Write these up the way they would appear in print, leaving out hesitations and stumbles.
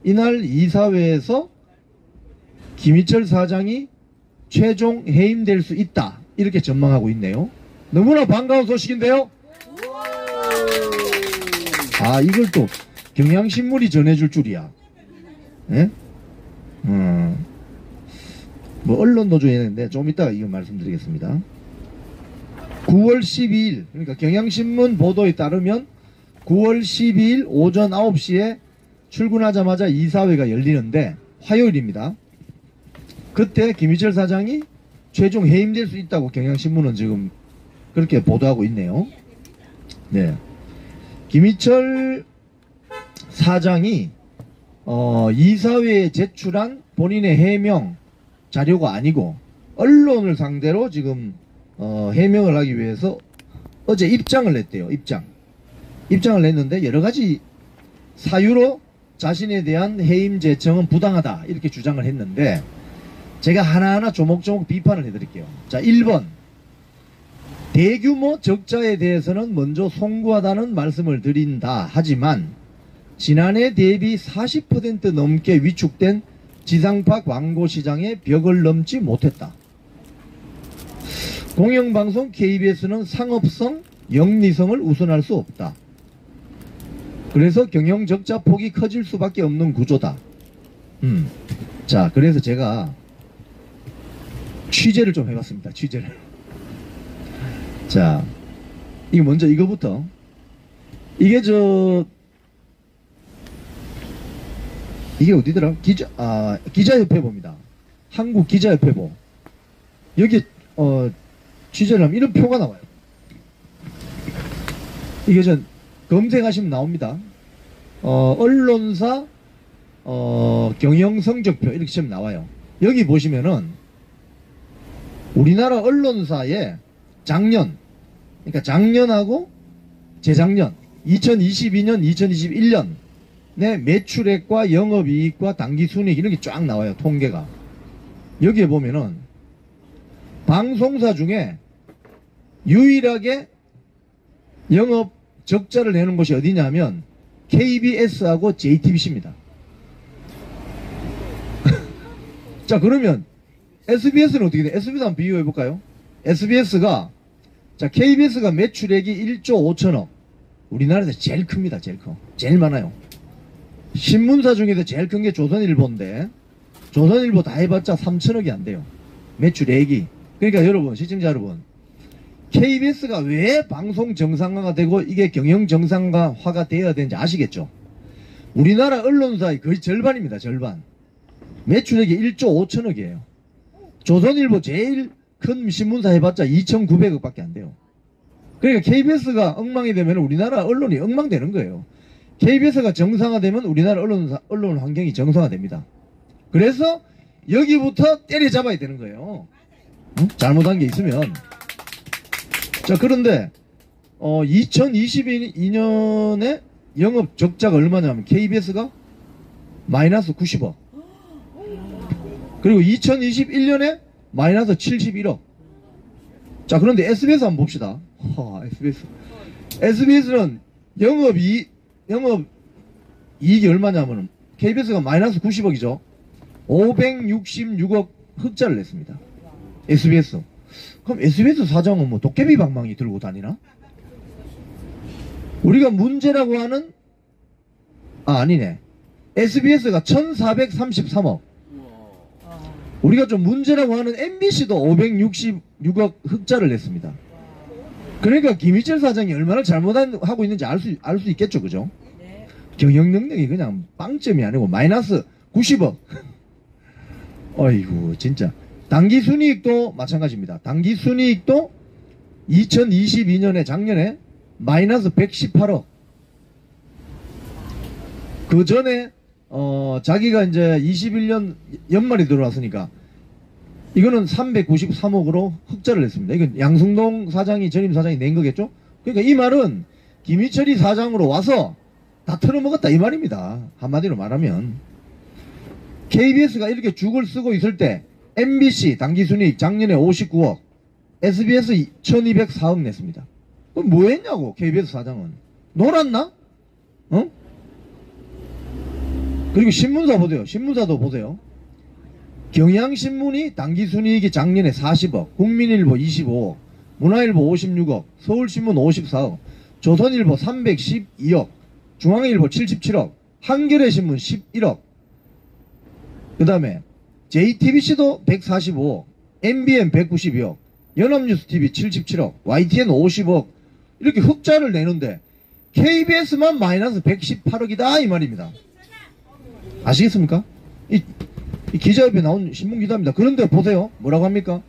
이날 이사회에서 김희철 사장이 최종 해임될 수 있다 이렇게 전망하고 있네요. 너무나 반가운 소식인데요. 아, 이걸 또 경향신문이 전해줄 줄이야. 예? 뭐 언론노조에 했는데 좀 이따가 이거 말씀드리겠습니다. 9월 12일 그러니까 경향신문 보도에 따르면 9월 12일 오전 9시에 출근하자마자 이사회가 열리는데 화요일입니다. 그때 김희철 사장이 최종 해임될 수 있다고 경향신문은 지금 그렇게 보도하고 있네요. 네. 김희철 사장이 이사회에 제출한 본인의 해명 자료가 아니고 언론을 상대로 지금 해명을 하기 위해서 어제 입장을 냈대요. 입장을 냈는데 여러가지 사유로 자신에 대한 해임 제청은 부당하다 이렇게 주장을 했는데 제가 하나하나 조목조목 비판을 해드릴게요. 자, 1번 대규모 적자에 대해서는 먼저 송구하다는 말씀을 드린다 하지만 지난해 대비 40% 넘게 위축된 지상파 광고 시장의 벽을 넘지 못했다. 공영방송 KBS는 상업성, 영리성을 우선할 수 없다. 그래서 경영적자 폭이 커질 수밖에 없는 구조다. 자, 그래서 제가 취재를 좀 해봤습니다. 취재를. 자, 이거 먼저 이거부터. 이게 이게 어디더라? 기자협회보입니다. 한국 기자협회보. 여기 취재를 하면 이런 표가 나와요. 이게 검색하시면 나옵니다. 언론사 경영성적표 이렇게 치면 나와요. 여기 보시면은 우리나라 언론사의 작년, 그러니까 작년하고 재작년 2022년, 2021년의 매출액과 영업이익과 당기순이익 이런 게 쫙 나와요. 통계가. 여기에 보면은 방송사 중에 유일하게 영업 적자를 내는 곳이 어디냐면 KBS하고 JTBC입니다. 자, 그러면 SBS는 어떻게 돼? SBS 한번 비교해볼까요? SBS가 자, KBS가 매출액이 1조 5천억. 우리나라에서 제일 큽니다. 제일 커. 제일 많아요. 신문사 중에서 제일 큰 게 조선일보인데 조선일보 다 해봤자 3천억이 안 돼요. 매출액이. 그러니까 여러분, 시청자 여러분, KBS가 왜 방송 정상화가 되고 이게 경영 정상화가 되어야 되는지 아시겠죠? 우리나라 언론사의 거의 절반입니다. 절반. 매출액이 1조 5천억이에요. 조선일보 제일 큰 신문사 해봤자 2,900억 밖에 안 돼요. 그러니까 KBS가 엉망이 되면 우리나라 언론이 엉망되는 거예요. KBS가 정상화되면 우리나라 언론 환경이 정상화됩니다. 그래서 여기부터 때려잡아야 되는 거예요. 응? 잘못한 게 있으면. 자, 그런데 2022년에 영업 적자가 얼마냐면 KBS가 마이너스 90억. 그리고 2021년에 마이너스 71억. 자, 그런데 SBS 한번 봅시다. SBS는 영업이익이 얼마냐면 KBS가 마이너스 90억이죠. 566억 흑자를 냈습니다. SBS. 그럼 SBS 사장은 뭐 도깨비 방망이 들고 다니나? 우리가 문제라고 하는 아니네. SBS가 1433억. 우리가 좀 문제라고 하는 MBC도 566억 흑자를 냈습니다. 그러니까 김희철 사장이 얼마나 잘못하고 있는지 알 수 있겠죠. 그죠? 네. 경영 능력이 그냥 빵점이 아니고 마이너스 90억. 어이구, 진짜. 당기순이익도 마찬가지입니다. 당기순이익도 2022년에 작년에 마이너스 118억. 그 전에 자기가 이제 21년 연말에 들어왔으니까 이거는 393억으로 흑자를 냈습니다. 이건 양승동 사장이 전임 사장이 낸 거겠죠? 그러니까 이 말은 김희철이 사장으로 와서 다 털어먹었다 이 말입니다. 한마디로 말하면 KBS가 이렇게 죽을 쓰고 있을 때 MBC 당기순이익 작년에 59억, SBS 1204억 냈습니다. 그럼 뭐 했냐고 KBS 사장은. 놀았나? 어? 그리고 신문사 보세요. 신문사도 보세요. 경향신문이 당기순이익이 작년에 40억, 국민일보 25억, 문화일보 56억, 서울신문 54억, 조선일보 312억, 중앙일보 77억, 한겨레신문 11억, 그 다음에 JTBC도 145억, MBN 192억, 연합뉴스TV 77억, YTN 50억, 이렇게 흑자를 내는데 KBS만 마이너스 118억이다 이 말입니다. 아시겠습니까? 이 기자협에 나온 신문기사입니다. 그런데 보세요. 뭐라고 합니까?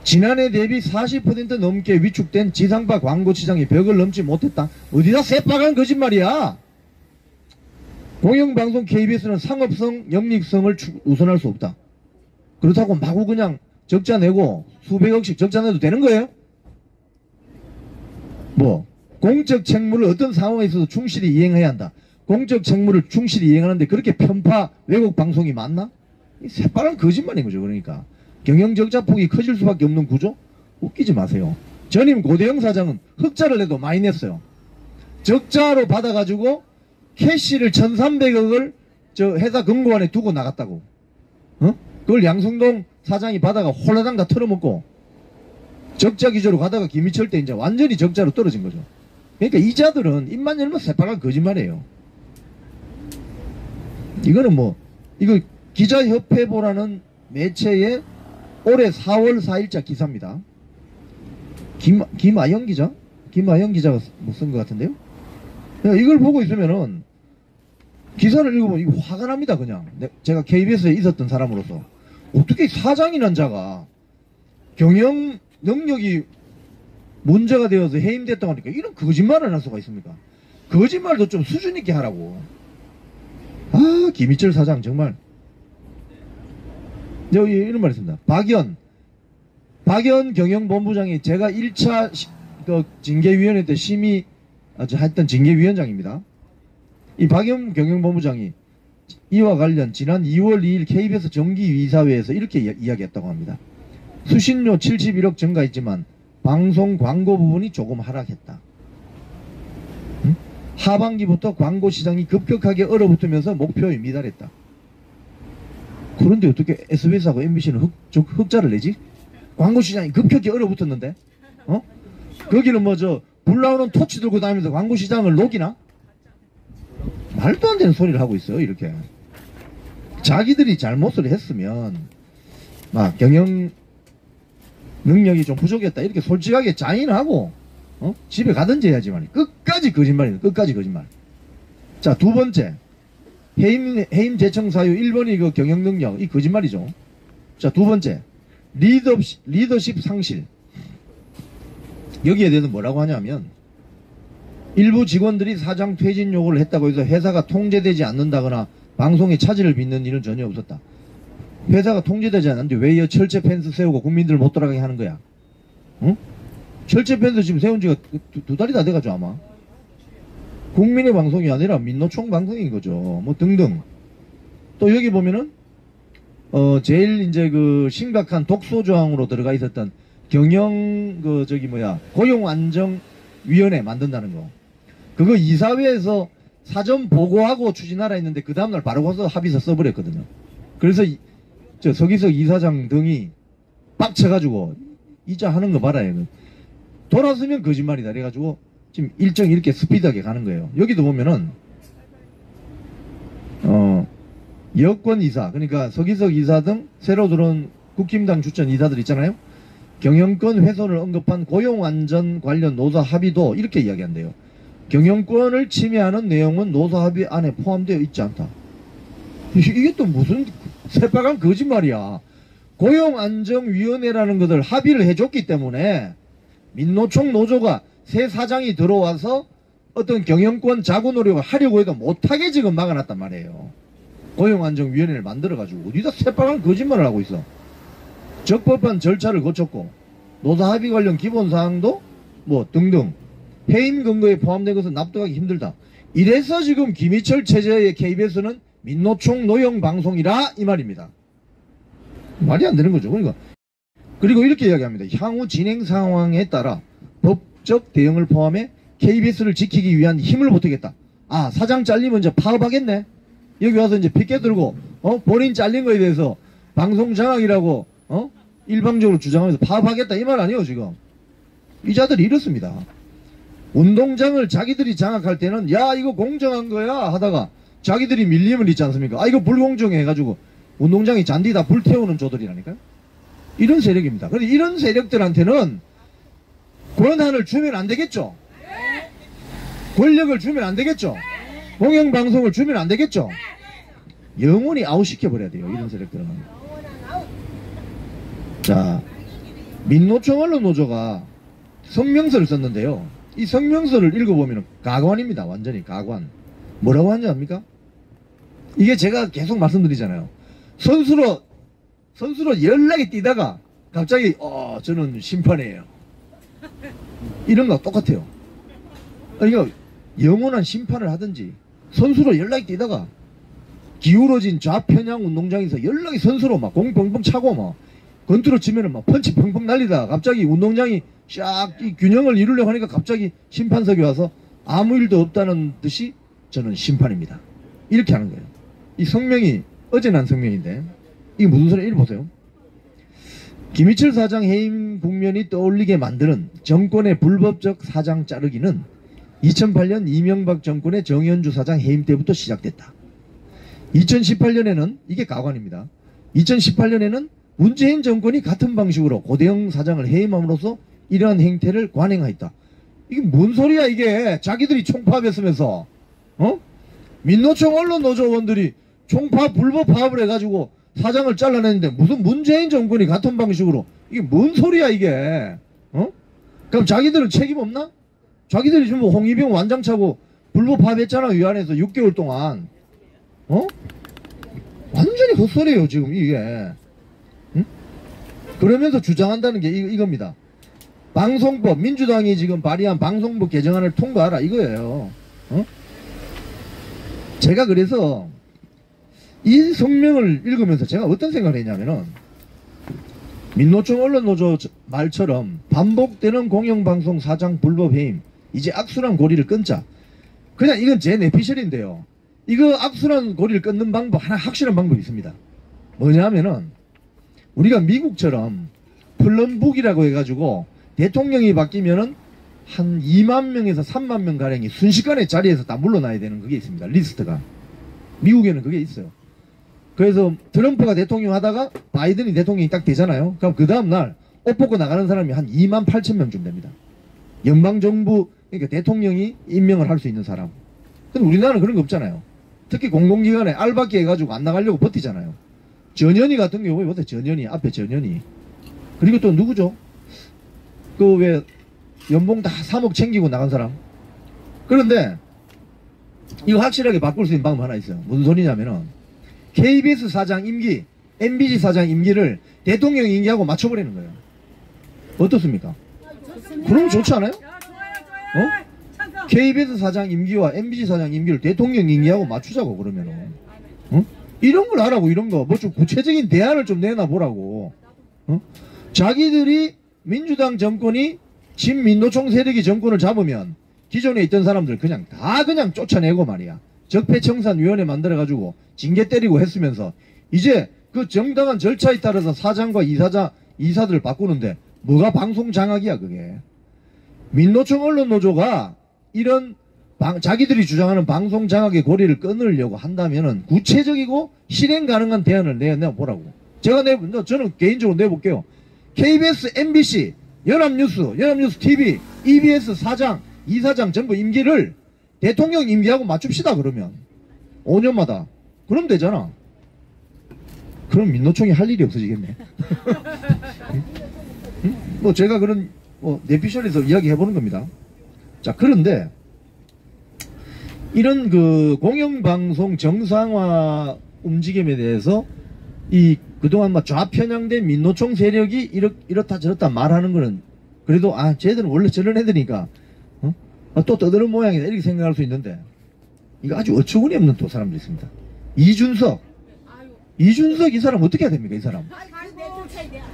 지난해 대비 40% 넘게 위축된 지상파 광고 시장이 벽을 넘지 못했다. 어디다 새빨간 거짓말이야. 공영방송 KBS는 상업성, 영리성을 우선할 수 없다. 그렇다고 마구 그냥 적자 내고 수백억씩 적자 내도 되는 거예요? 뭐 공적 책무를 어떤 상황에 있어서 충실히 이행해야 한다. 공적 책무를 충실히 이행하는데 그렇게 편파 왜곡 방송이 맞나? 새빨간 거짓말인 거죠. 그러니까 경영 적자 폭이 커질 수밖에 없는 구조? 웃기지 마세요. 전임 고대영 사장은 흑자를 내도 많이 냈어요. 적자로 받아가지고 캐시를 1300억을 저 회사 금고안에 두고 나갔다고. 그걸 양승동 사장이 받아가 홀라당 다 털어먹고 적자 기조로 가다가 김희철 때 이제 완전히 적자로 떨어진 거죠. 그러니까 이자들은 입만 열면 새빨간 거짓말이에요. 이거는 뭐 이거 기자협회보라는 매체의 올해 4월 4일자 기사입니다. 김아영 기자? 김아영 기자가 쓴 것 같은데요? 이걸 보고 있으면은 기사를 읽어보면 이거 화가 납니다. 그냥 제가 KBS에 있었던 사람으로서 어떻게 사장이란 자가 경영 능력이 문제가 되어서 해임됐다고 하니까 이런 거짓말을 할 수가 있습니까? 거짓말도 좀 수준 있게 하라고. 아, 김희철 사장 정말. 여기 이런 말 있습니다. 박연 경영본부장이 제가 1차 그 징계위원회 때 심의 했던 징계위원장입니다. 이 박연 경영본부장이 이와 관련 지난 2월 2일 KBS 정기이사회에서 이렇게 이야기했다고 합니다. 수신료 71억 증가했지만 방송 광고 부분이 조금 하락했다. 하반기부터 광고 시장이 급격하게 얼어붙으면서 목표에 미달했다. 그런데 어떻게 SBS하고 MBC는 흑자를 내지? 광고 시장이 급격히 얼어붙었는데? 거기는 뭐 불 나오는 토치 들고 다니면서 광고 시장을 녹이나? 말도 안 되는 소리를 하고 있어요, 이렇게. 자기들이 잘못을 했으면, 막 경영 능력이 좀 부족했다, 이렇게 솔직하게 자인하고, 집에 가든지 해야지만. 끝까지 거짓말이에요, 끝까지 거짓말. 자, 두 번째. 해임 재청 사유 1번이 그 경영 능력, 이 거짓말이죠. 자, 두 번째. 리더십 상실. 여기에 대해서 뭐라고 하냐면, 일부 직원들이 사장 퇴진 요구를 했다고 해서 회사가 통제되지 않는다거나 방송에 차질을 빚는 일은 전혀 없었다. 회사가 통제되지 않는데 왜 철제 펜스 세우고 국민들 못 돌아가게 하는 거야? 응? 철제 펜스 지금 세운 지가 두 달이 다 돼가지고 아마. 국민의 방송이 아니라 민노총 방송인 거죠. 뭐 등등. 또 여기 보면은 제일 이제 그 심각한 독소 조항으로 들어가 있었던 경영 고용안정위원회 만든다는 거. 그거 이사회에서 사전 보고하고 추진하라 했는데 그 다음날 바로 가서 합의서 써버렸거든요. 그래서 서기석 이사장 등이 빡쳐가지고 이자 하는 거 봐라요. 돌아서면 거짓말이다. 그래가지고 지금 일정 이렇게 스피드하게 가는 거예요. 여기도 보면은 여권 이사, 그러니까 서기석 이사 등 새로 들어온 국힘당 추천 이사들 있잖아요. 경영권 훼손을 언급한 고용안전 관련 노사 합의도 이렇게 이야기한대요. 경영권을 침해하는 내용은 노사 합의 안에 포함되어 있지 않다. 이게 또 무슨 새빨간 거짓말이야. 고용안정위원회라는 것을 합의를 해줬기 때문에 민노총 노조가 새 사장이 들어와서 어떤 경영권 자구 노력을 하려고 해도 못하게 지금 막아놨단 말이에요. 고용안정위원회를 만들어가지고 어디다 새빨간 거짓말을 하고 있어. 적법한 절차를 거쳤고 노사 합의 관련 기본사항도 뭐 등등 해임 근거에 포함된 것은 납득하기 힘들다. 이래서 지금 김희철 체제의 KBS는 민노총 노영 방송이라 이 말입니다. 말이 안 되는 거죠. 그러니까 그리고 이렇게 이야기합니다. 향후 진행 상황에 따라 법적 대응을 포함해 KBS를 지키기 위한 힘을 보태겠다. 아, 사장 잘리면 이제 파업하겠네. 여기 와서 이제 피켓 들고, 본인 잘린 거에 대해서 방송 장악이라고, 일방적으로 주장하면서 파업하겠다. 이 말 아니에요, 지금. 이 자들이 이렇습니다. 운동장을 자기들이 장악할 때는, 야, 이거 공정한 거야. 하다가 자기들이 밀림을 있지 않습니까? 아, 이거 불공정해. 해가지고 운동장이 잔디 다 불태우는 조들이라니까요. 이런 세력입니다. 그런데 이런 세력들한테는 권한을 주면 안 되겠죠? 권력을 주면 안 되겠죠? 공영방송을 주면 안 되겠죠? 영원히 아웃시켜버려야 돼요, 이런 세력들은. 자, 민노총 언론노조가 성명서를 썼는데요. 이 성명서를 읽어보면 가관입니다. 완전히 가관. 뭐라고 하는지 압니까? 이게 제가 계속 말씀드리잖아요. 선수로 연락이 뛰다가 갑자기 저는 심판이에요. 이런 거 똑같아요. 그러니까 영원한 심판을 하든지 선수로 연락이 뛰다가 기울어진 좌편향 운동장에서 연락이 선수로 막 공 펑펑 차고 막 건투로 치면은 막 펀치 펑펑 날리다가 갑자기 운동장이 쫙 이 균형을 이루려고 하니까 갑자기 심판석에 와서 아무 일도 없다는 듯이 저는 심판입니다. 이렇게 하는 거예요. 이 성명이 어제 난 성명인데 이게 무슨 소리야? 읽어보세요. 김희철 사장 해임 국면이 떠올리게 만드는 정권의 불법적 사장 자르기는 2008년 이명박 정권의 정현주 사장 해임 때부터 시작됐다. 2018년에는 이게 가관입니다. 2018년에는 문재인 정권이 같은 방식으로 고대영 사장을 해임함으로써 이러한 행태를 관행하였다. 이게 뭔 소리야 이게. 자기들이 총파업했으면서 민노총 언론노조원들이 총파업 불법 파업을 해가지고 사장을 잘라냈는데 무슨 문재인 정권이 같은 방식으로. 이게 뭔 소리야 이게. 그럼 자기들은 책임 없나? 자기들이 지금 홍위병 완장 차고 불법 파업했잖아. 위안에서 6개월 동안. 완전히 헛소리예요 지금 이게. 그러면서 주장한다는 게 이겁니다. 방송법, 민주당이 지금 발의한 방송법 개정안을 통과하라 이거예요. 제가 그래서 이 성명을 읽으면서 제가 어떤 생각을 했냐면은 민노총 언론노조 말처럼 반복되는 공영방송 사장 불법 해임, 이제 악순환 고리를 끊자. 그냥 이건 제 내피셜인데요. 이거 악순환 고리를 끊는 방법, 하나 확실한 방법이 있습니다. 뭐냐면은 우리가 미국처럼 플럼북이라고 해가지고 대통령이 바뀌면은 한 2만 명에서 3만 명 가량이 순식간에 자리에서 다 물러나야 되는 그게 있습니다. 리스트가. 미국에는 그게 있어요. 그래서 트럼프가 대통령 하다가 바이든이 대통령이 딱 되잖아요. 그럼 그 다음날 옷 벗고 나가는 사람이 한 2만 8천 명쯤 됩니다. 연방정부, 그러니까 대통령이 임명을 할 수 있는 사람. 근데 우리나라는 그런 거 없잖아요. 특히 공공기관에 알바끼 해가지고 안 나가려고 버티잖아요. 전현희 같은 경우에 보세요. 전현희, 앞에 전현희. 그리고 또 누구죠? 그 왜 연봉 다 3억 챙기고 나간 사람. 그런데 이거 확실하게 바꿀 수 있는 방법 하나 있어요. 무슨 소리냐면은 KBS 사장 임기, MBC 사장 임기를 대통령 임기하고 맞춰버리는 거예요. 어떻습니까? 그럼 좋지 않아요? KBS 사장 임기와 MBC 사장 임기를 대통령 임기하고 맞추자고 그러면은. 이런 걸 하라고. 이런 거 뭐 좀 구체적인 대안을 좀 내놔보라고. 자기들이 민주당 정권이 친민노총 세력이 정권을 잡으면 기존에 있던 사람들 그냥 다 그냥 쫓아내고 말이야. 적폐청산위원회 만들어가지고 징계 때리고 했으면서 이제 그 정당한 절차에 따라서 사장과 이사들을 바꾸는데 뭐가 방송 장악이야 그게. 민노총 언론노조가 이런 자기들이 주장하는 방송 장악의 고리를 끊으려고 한다면은 구체적이고 실행 가능한 대안을 내보라고. 저는 개인적으로 내볼게요. KBS, MBC, 연합뉴스 TV, EBS 사장, 이사장 전부 임기를 대통령 임기하고 맞춥시다 그러면 5년마다. 그럼 되잖아. 그럼 민노총이 할 일이 없어지겠네. 뭐 제가 그런 내피셜에서 이야기해보는 겁니다. 자, 그런데 이런 그 공영방송 정상화 움직임에 대해서 그동안 막 좌편향된 민노총 세력이 이렇다 저렇다 말하는 거는 그래도 쟤들은 원래 저런 애들이니까 또 떠드는 모양이다 이렇게 생각할 수 있는데 이거 아주 어처구니 없는 또 사람들이 있습니다. 이준석 이 사람 어떻게 해야 됩니까?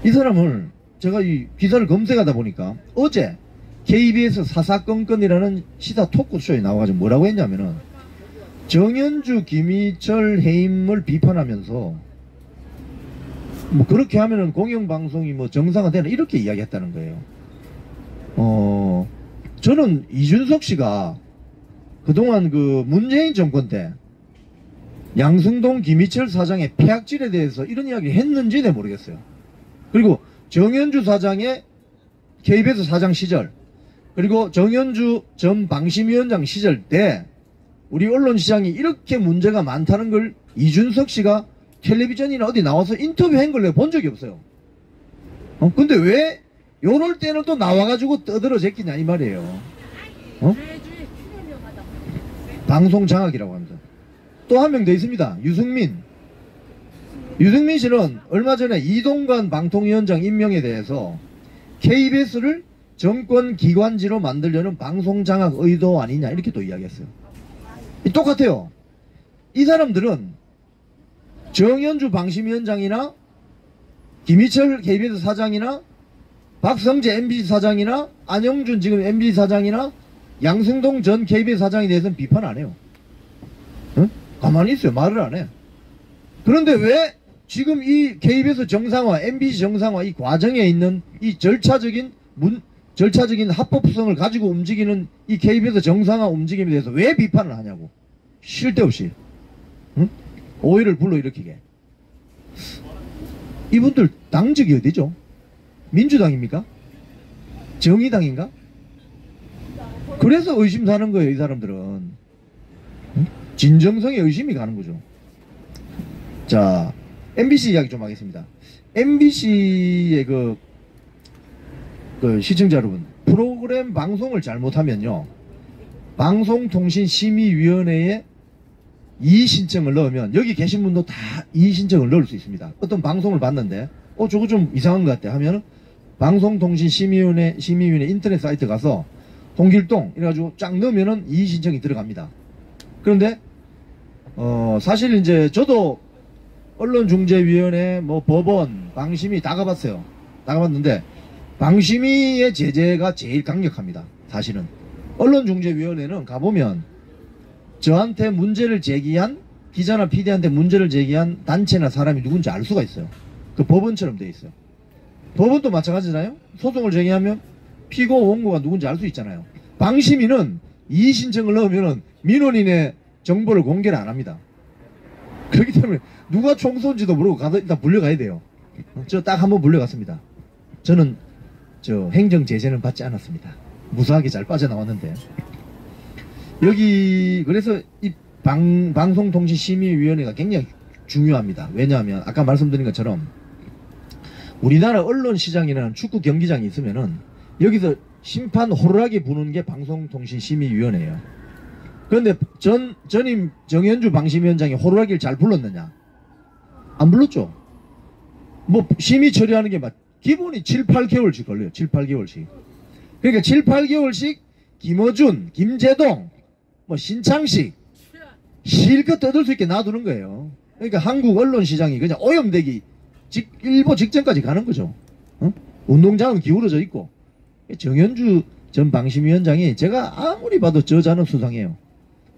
이 사람을 제가 이 기사를 검색하다 보니까 어제 KBS 사사건건이라는 시사 토크쇼에 나와가지고 뭐라고 했냐면은 정현주, 김희철 해임을 비판하면서 뭐 그렇게 하면은 공영방송이 뭐 정상화되나 이렇게 이야기했다는 거예요. 저는 이준석 씨가 그동안 그 문재인 정권 때 양승동, 김희철 사장의 폐악질에 대해서 이런 이야기를 했는지는 모르겠어요. 그리고 정현주 사장의 KBS 사장 시절, 그리고 정현주 전 방심위원장 시절 때 우리 언론시장이 이렇게 문제가 많다는 걸 이준석 씨가 텔레비전이나 어디 나와서 인터뷰한 걸 내가 본 적이 없어요. 근데 왜 요럴 때는 또 나와가지고 떠들어 제끼냐 이 말이에요. 방송 장악이라고 합니다. 또 한 명 더 있습니다. 유승민 씨는 얼마 전에 이동관 방통위원장 임명에 대해서 KBS를 정권 기관지로 만들려는 방송 장악 의도 아니냐 이렇게 또 이야기했어요. 똑같아요. 이 사람들은 정현주 방심위원장이나 김희철 KBS 사장이나 박성재 MBC 사장이나 안영준 지금 MBC 사장이나 양승동 전 KBS 사장에 대해서는 비판 안 해요. 응? 가만히 있어요. 말을 안 해. 그런데 왜 지금 이 KBS 정상화, MBC 정상화 이 과정에 있는 이 절차적인 합법성을 가지고 움직이는 이 KBS 정상화 움직임에 대해서 왜 비판을 하냐고. 쉴 데 없이. 응? 오해를 불러일으키게. 이분들 당직이 어디죠? 민주당입니까? 정의당인가? 그래서 의심 사는 거예요, 이 사람들은. 응? 진정성에 의심이 가는 거죠. 자, MBC 이야기 좀 하겠습니다. MBC의 그 시청자 여러분, 프로그램 방송을 잘못하면요, 방송통신심의위원회에 이의신청을 넣으면, 여기 계신 분도 다 이의신청을 넣을 수 있습니다. 어떤 방송을 봤는데, 저거 좀 이상한 것 같아 하면은, 방송통신심의위원회 인터넷 사이트 가서, 홍길동, 이래가지고 쫙 넣으면은 이의신청이 들어갑니다. 그런데, 사실 이제 저도 언론중재위원회, 뭐 법원, 방심위 다 가봤어요. 다 가봤는데, 방심위의 제재가 제일 강력합니다. 사실은. 언론중재위원회는 가보면, 저한테 문제를 제기한, 기자나 PD한테 문제를 제기한 단체나 사람이 누군지 알 수가 있어요. 그 법원처럼 돼 있어요. 법원도 마찬가지잖아요. 소송을 제기하면 피고 원고가 누군지 알 수 있잖아요. 방심위는 이의신청을 넣으면 민원인의 정보를 공개를 안 합니다. 그렇기 때문에 누가 총 쏜지도 모르고 가서 일단 불려가야 돼요. 저 딱 한번 불려갔습니다. 저는 행정 제재는 받지 않았습니다. 무사하게 잘 빠져나왔는데. 여기 그래서 이 방송통신심의위원회가 굉장히 중요합니다. 왜냐하면 아까 말씀드린 것처럼 우리나라 언론시장이라는 축구 경기장이 있으면은 여기서 심판 호루라기 부는 게 방송통신심의위원회예요. 그런데 전임 정현주 방심위원장이 호루라기를 잘 불렀느냐? 안 불렀죠. 뭐 심의 처리하는 게 기본이 7, 8개월씩 걸려요. 7, 8개월씩. 그러니까 7, 8개월씩 김어준, 김재동, 뭐 신창식 실컷 떠들 수 있게 놔두는 거예요. 그러니까 한국 언론 시장이 그냥 오염되기 일보 직전까지 가는 거죠. 운동장은 기울어져 있고. 정현주 전 방심위원장이 제가 아무리 봐도 저자는 수상해요.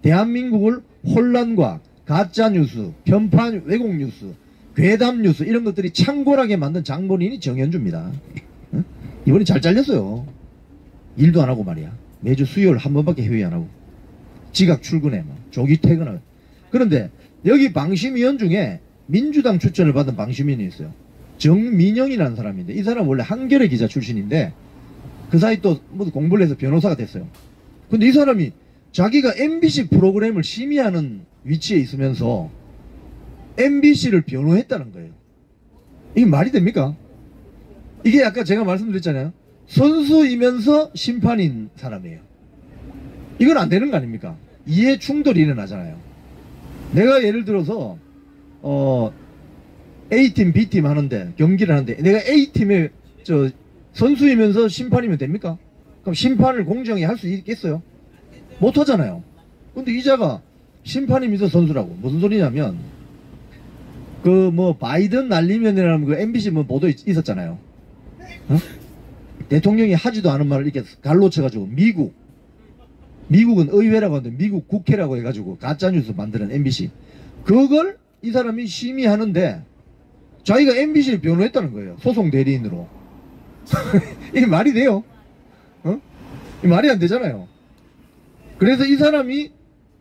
대한민국을 혼란과 가짜뉴스, 편파 왜곡뉴스, 괴담뉴스 이런 것들이 창궐하게 만든 장본인이 정현주입니다. 이번에 잘 잘렸어요. 일도 안 하고 말이야. 매주 수요일 한 번밖에 회의 안 하고 지각 출근해 조기 퇴근하고. 그런데 여기 방심위원 중에 민주당 추천을 받은 방심위원이 있어요. 정민영이라는 사람인데 이 사람 원래 한겨레 기자 출신인데 그 사이 또 뭐 공부를 해서 변호사가 됐어요. 근데 이 사람이 자기가 MBC 프로그램을 심의하는 위치에 있으면서 MBC를 변호했다는 거예요. 이게 말이 됩니까? 이게 아까 제가 말씀드렸잖아요. 선수이면서 심판인 사람이에요. 이건 안 되는 거 아닙니까? 이해 충돌이 일어나잖아요. 내가 예를 들어서 A팀, B팀 하는데 경기를 하는데 내가 A팀의 선수이면서 심판이면 됩니까? 그럼 심판을 공정히 할 수 있겠어요? 못하잖아요. 근데 이자가 심판이면서 선수라고. 무슨 소리냐면 그 뭐 바이든 날리면이라는 그 MBC 뭐 보도 있었잖아요. 대통령이 하지도 않은 말을 이렇게 갈로 쳐가지고 미국 미국은 의회라고 하는데 미국 국회라고 해가지고 가짜뉴스 만드는 MBC. 그걸 이 사람이 심의하는데 자기가 MBC를 변호했다는 거예요. 소송 대리인으로. 이게 말이 돼요? 어? 말이 안 되잖아요. 그래서 이 사람이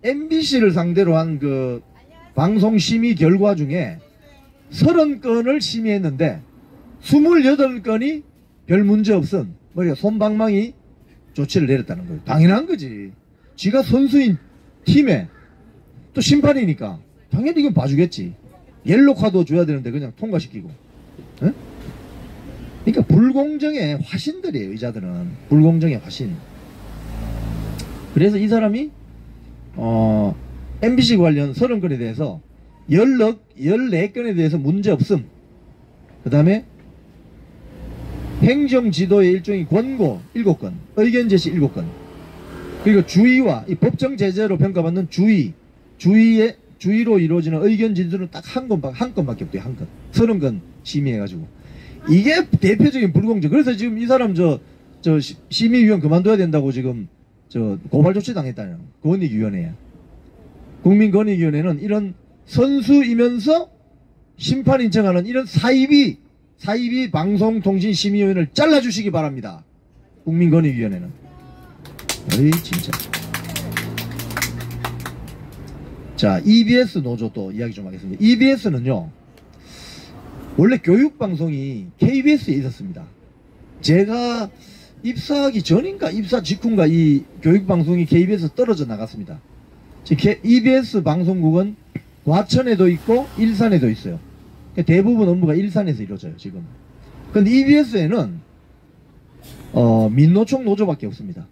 MBC를 상대로 한 그 방송 심의 결과 중에 30건을 심의했는데 28건이 별 문제 없은 그러니까 솜방망이 조치를 내렸다는 거예요. 당연한 거지. 지가 선수인 팀에 또 심판이니까 당연히 이건 봐주겠지. 옐로 카드 줘야 되는데 그냥 통과시키고. 에? 그러니까 불공정의 화신들이에요. 의자들은 불공정의 화신. 그래서 이 사람이 MBC 관련 30건에 대해서 14건에 대해서 문제 없음. 그 다음에 행정지도의 일종의 권고 7건, 의견 제시 7건, 그리고 주의와 이 법정 제재로 평가받는 주의로 이루어지는 의견 진술은 딱 한 건밖에 없대요. 한 건. 30건 심의해가지고. 이게 대표적인 불공정. 그래서 지금 이 사람 심의위원 그만둬야 된다고 지금 고발 조치 당했다는 권익위원회야. 국민권익위원회는 이런 선수이면서 심판 인정하는 이런 사이비 방송통신심의위원회를 잘라주시기 바랍니다. 국민권익위원회는. 어이 진짜. 자, EBS 노조 또 이야기 좀 하겠습니다. EBS는요 원래 교육방송이 KBS에 있었습니다. 제가 입사하기 전인가 입사 직후인가 이 교육방송이 KBS에서 떨어져 나갔습니다. 지금 EBS 방송국은 과천에도 있고 일산에도 있어요. 대부분 업무가 일산에서 이루어져요 지금. 근데 EBS에는 민노총 노조밖에 없습니다.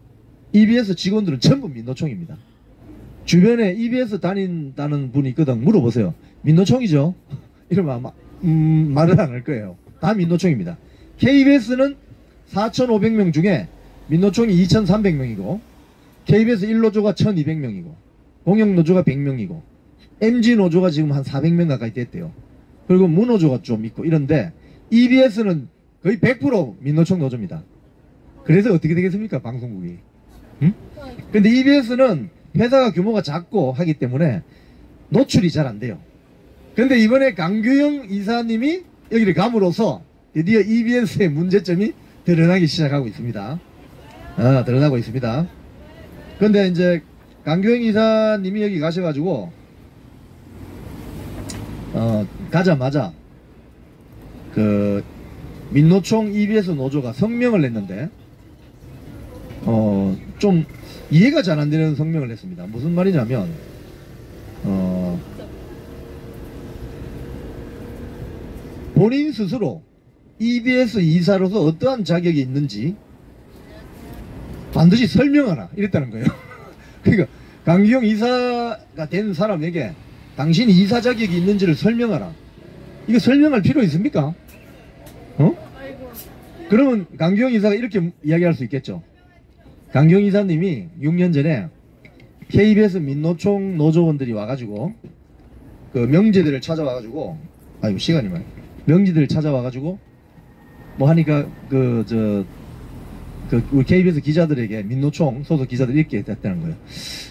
EBS 직원들은 전부 민노총입니다. 주변에 EBS 다닌다는 분이 있거든. 물어보세요. 민노총이죠? 이러면 아마 말을 안 할 거예요. 다 민노총입니다. KBS는 4,500명 중에 민노총이 2,300명이고 KBS 1노조가 1,200명이고 공영노조가 100명이고 MG노조가 지금 한 400명 가까이 됐대요. 그리고 무노조가 좀 있고 이런데 EBS는 거의 100% 민노총 노조입니다. 그래서 어떻게 되겠습니까? 방송국이. 응? 근데 EBS는 회사가 규모가 작고 하기 때문에 노출이 잘 안 돼요. 근데 이번에 강규영 이사님이 여기를 감으로써 드디어 EBS의 문제점이 드러나기 시작하고 있습니다. 드러나고 있습니다. 근데 이제 강규영 이사님이 여기 가셔가지고 가자마자 그 민노총 EBS 노조가 성명을 냈는데 좀 이해가 잘 안 되는 성명을 냈습니다. 무슨 말이냐면 본인 스스로 EBS 이사로서 어떠한 자격이 있는지 반드시 설명하라 이랬다는 거예요. 그러니까 강기영 이사가 된 사람에게 당신이 이사 자격이 있는지를 설명하라. 이거 설명할 필요 있습니까? 그러면 강기영 이사가 이렇게 이야기할 수 있겠죠. 강기영 이사님이 6년 전에 KBS 민노총 노조원들이 와가지고 그 명제들을 찾아와가지고 아이고 시간이 많이 명지들을 찾아와가지고 뭐 하니까 우리 KBS 기자들에게 민노총 소속 기자들이 이렇게 했다는 거예요.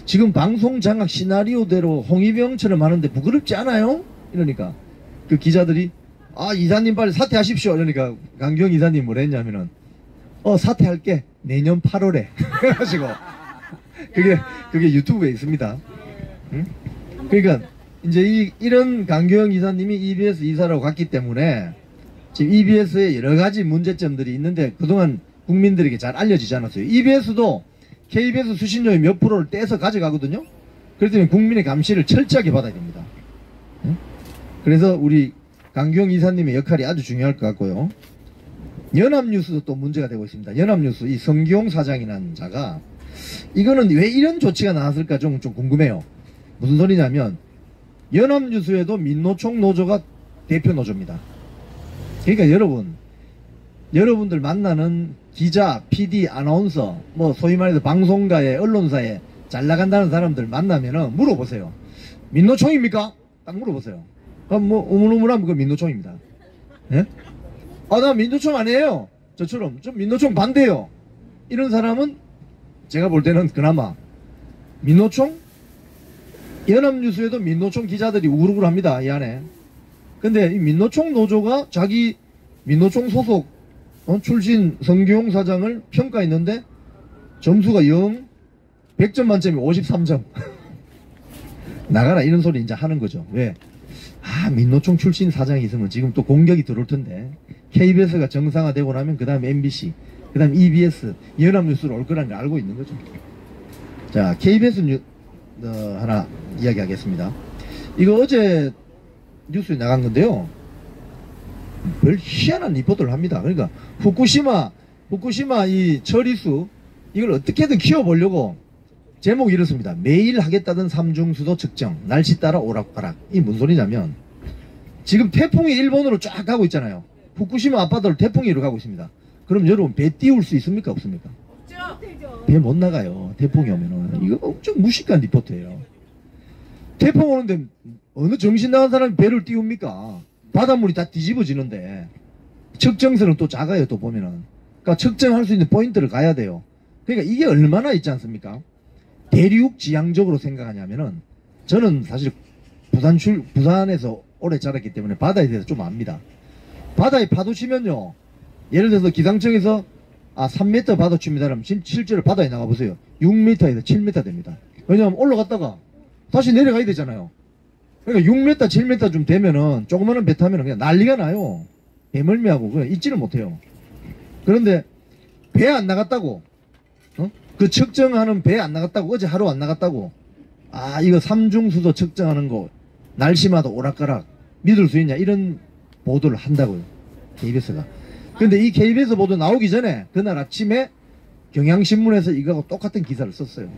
지금 방송 장악 시나리오대로 홍위병처럼 하는데 부끄럽지 않아요? 이러니까 그 기자들이 이사님 빨리 사퇴하십시오. 그러니까 강경 이사님 뭐라 했냐면은 사퇴할게 내년 8월에 그래가지고 그게 유튜브에 있습니다. 응? 그러니까 이제 이런 강경 이사님이 EBS 이사라고 갔기 때문에 지금 EBS에 여러 가지 문제점들이 있는데 그동안 국민들에게 잘 알려지지 않았어요. EBS도 KBS 수신료의 몇 프로를 떼서 가져가거든요. 그렇기 때문에 국민의 감시를 철저하게 받아야 됩니다. 응? 그래서 우리 강경 이사님의 역할이 아주 중요할 것 같고요. 연합뉴스도 또 문제가 되고 있습니다. 연합뉴스 이 성기용 사장이라는 자가 이거는 왜 이런 조치가 나왔을까 좀 궁금해요. 무슨 소리냐면 연합뉴스에도 민노총 노조가 대표 노조입니다. 그러니까 여러분들 만나는 기자, PD, 아나운서, 뭐 소위 말해서 방송가에 언론사에 잘 나간다는 사람들 만나면은 물어보세요. 민노총입니까? 딱 물어보세요. 그럼 뭐 우물우물하면 그 민노총입니다. 예? 나 민노총 아니에요. 저처럼 좀 민노총 반대요. 이런 사람은 제가 볼 때는 그나마 민노총? 연합뉴스에도 민노총 기자들이 우글우글 합니다, 이 안에. 근데 이 민노총 노조가 자기 민노총 소속 출신 성규용 사장을 평가했는데 점수가 0, 100점 만점이 53점. 나가라 이런 소리 이제 하는 거죠. 왜? 민노총 출신 사장이 있으면 지금 또 공격이 들어올 텐데 KBS가 정상화되고 나면 그 다음에 MBC, 그 다음에 EBS, 연합뉴스로 올 거라는 걸 알고 있는 거죠. 자, KBS 하나 이야기하겠습니다. 이거 어제 뉴스에 나간 건데요. 별 희한한 리포트를 합니다. 그러니까 후쿠시마 이 처리수 이걸 어떻게든 키워보려고 제목이 이렇습니다. 매일 하겠다던 삼중수도 측정, 날씨 따라 오락가락. 이 뭔 소리냐면 지금 태풍이 일본으로 쫙 가고 있잖아요. 후쿠시마 앞바다로 태풍이 이로 가고 있습니다. 그럼 여러분 배 띄울 수 있습니까? 없습니까? 배 못 나가요. 태풍이 오면은. 이거 엄청 무식한 리포트예요. 태풍 오는데 어느 정신 나간 사람이 배를 띄웁니까? 바닷물이 다 뒤집어지는데 측정선은 또 작아요. 또 보면은. 그러니까 측정할 수 있는 포인트를 가야 돼요. 그러니까 이게 얼마나 있지 않습니까? 대륙 지향적으로 생각하냐면은 저는 사실 부산에서 오래 자랐기 때문에 바다에 대해서 좀 압니다. 바다에 파도 치면요, 예를 들어서 기상청에서 3m 파도 칩니다라면 실제로 바다에 나가보세요. 6m에서 7m 됩니다. 왜냐하면 올라갔다가 다시 내려가야 되잖아요. 그러니까 6m, 7m 좀 되면은 조그마한 배 타면은 그냥 난리가 나요. 배멀미하고 그냥 있지를 못해요. 그런데 배 안 나갔다고, 그 측정하는 배 안 나갔다고, 어제 하루 안 나갔다고, 이거 삼중수도 측정하는 거 날씨마다 오락가락 믿을 수 있냐, 이런 보도를 한다고요, KBS가. 근데 이 KBS 보도 나오기 전에 그날 아침에 경향신문에서 이거하고 똑같은 기사를 썼어요.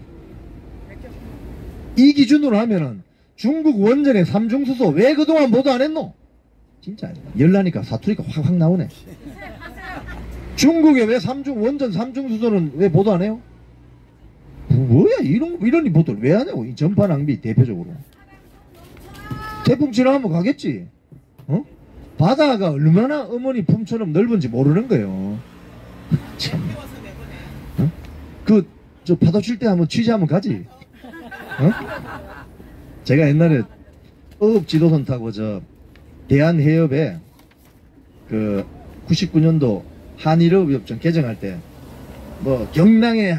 이 기준으로 하면은 중국 원전의 삼중수소 왜 그동안 보도 안 했노? 진짜 열나니까 사투리가 확 나오네. 중국의 왜 원전 삼중수소는 왜 보도 안 해요? 뭐야 이런 보도를 왜 하냐고. 이 전파 낭비 대표적으로. 태풍 지나가면 가겠지. 바다가 얼마나 어머니 품처럼 넓은지 모르는 거예요. 참. 저 파도 칠 때 한번 취재하면 가지. 제가 옛날에 어업 지도선 타고 대한해협에 99년도 한일어업협정 개정할 때 경랑의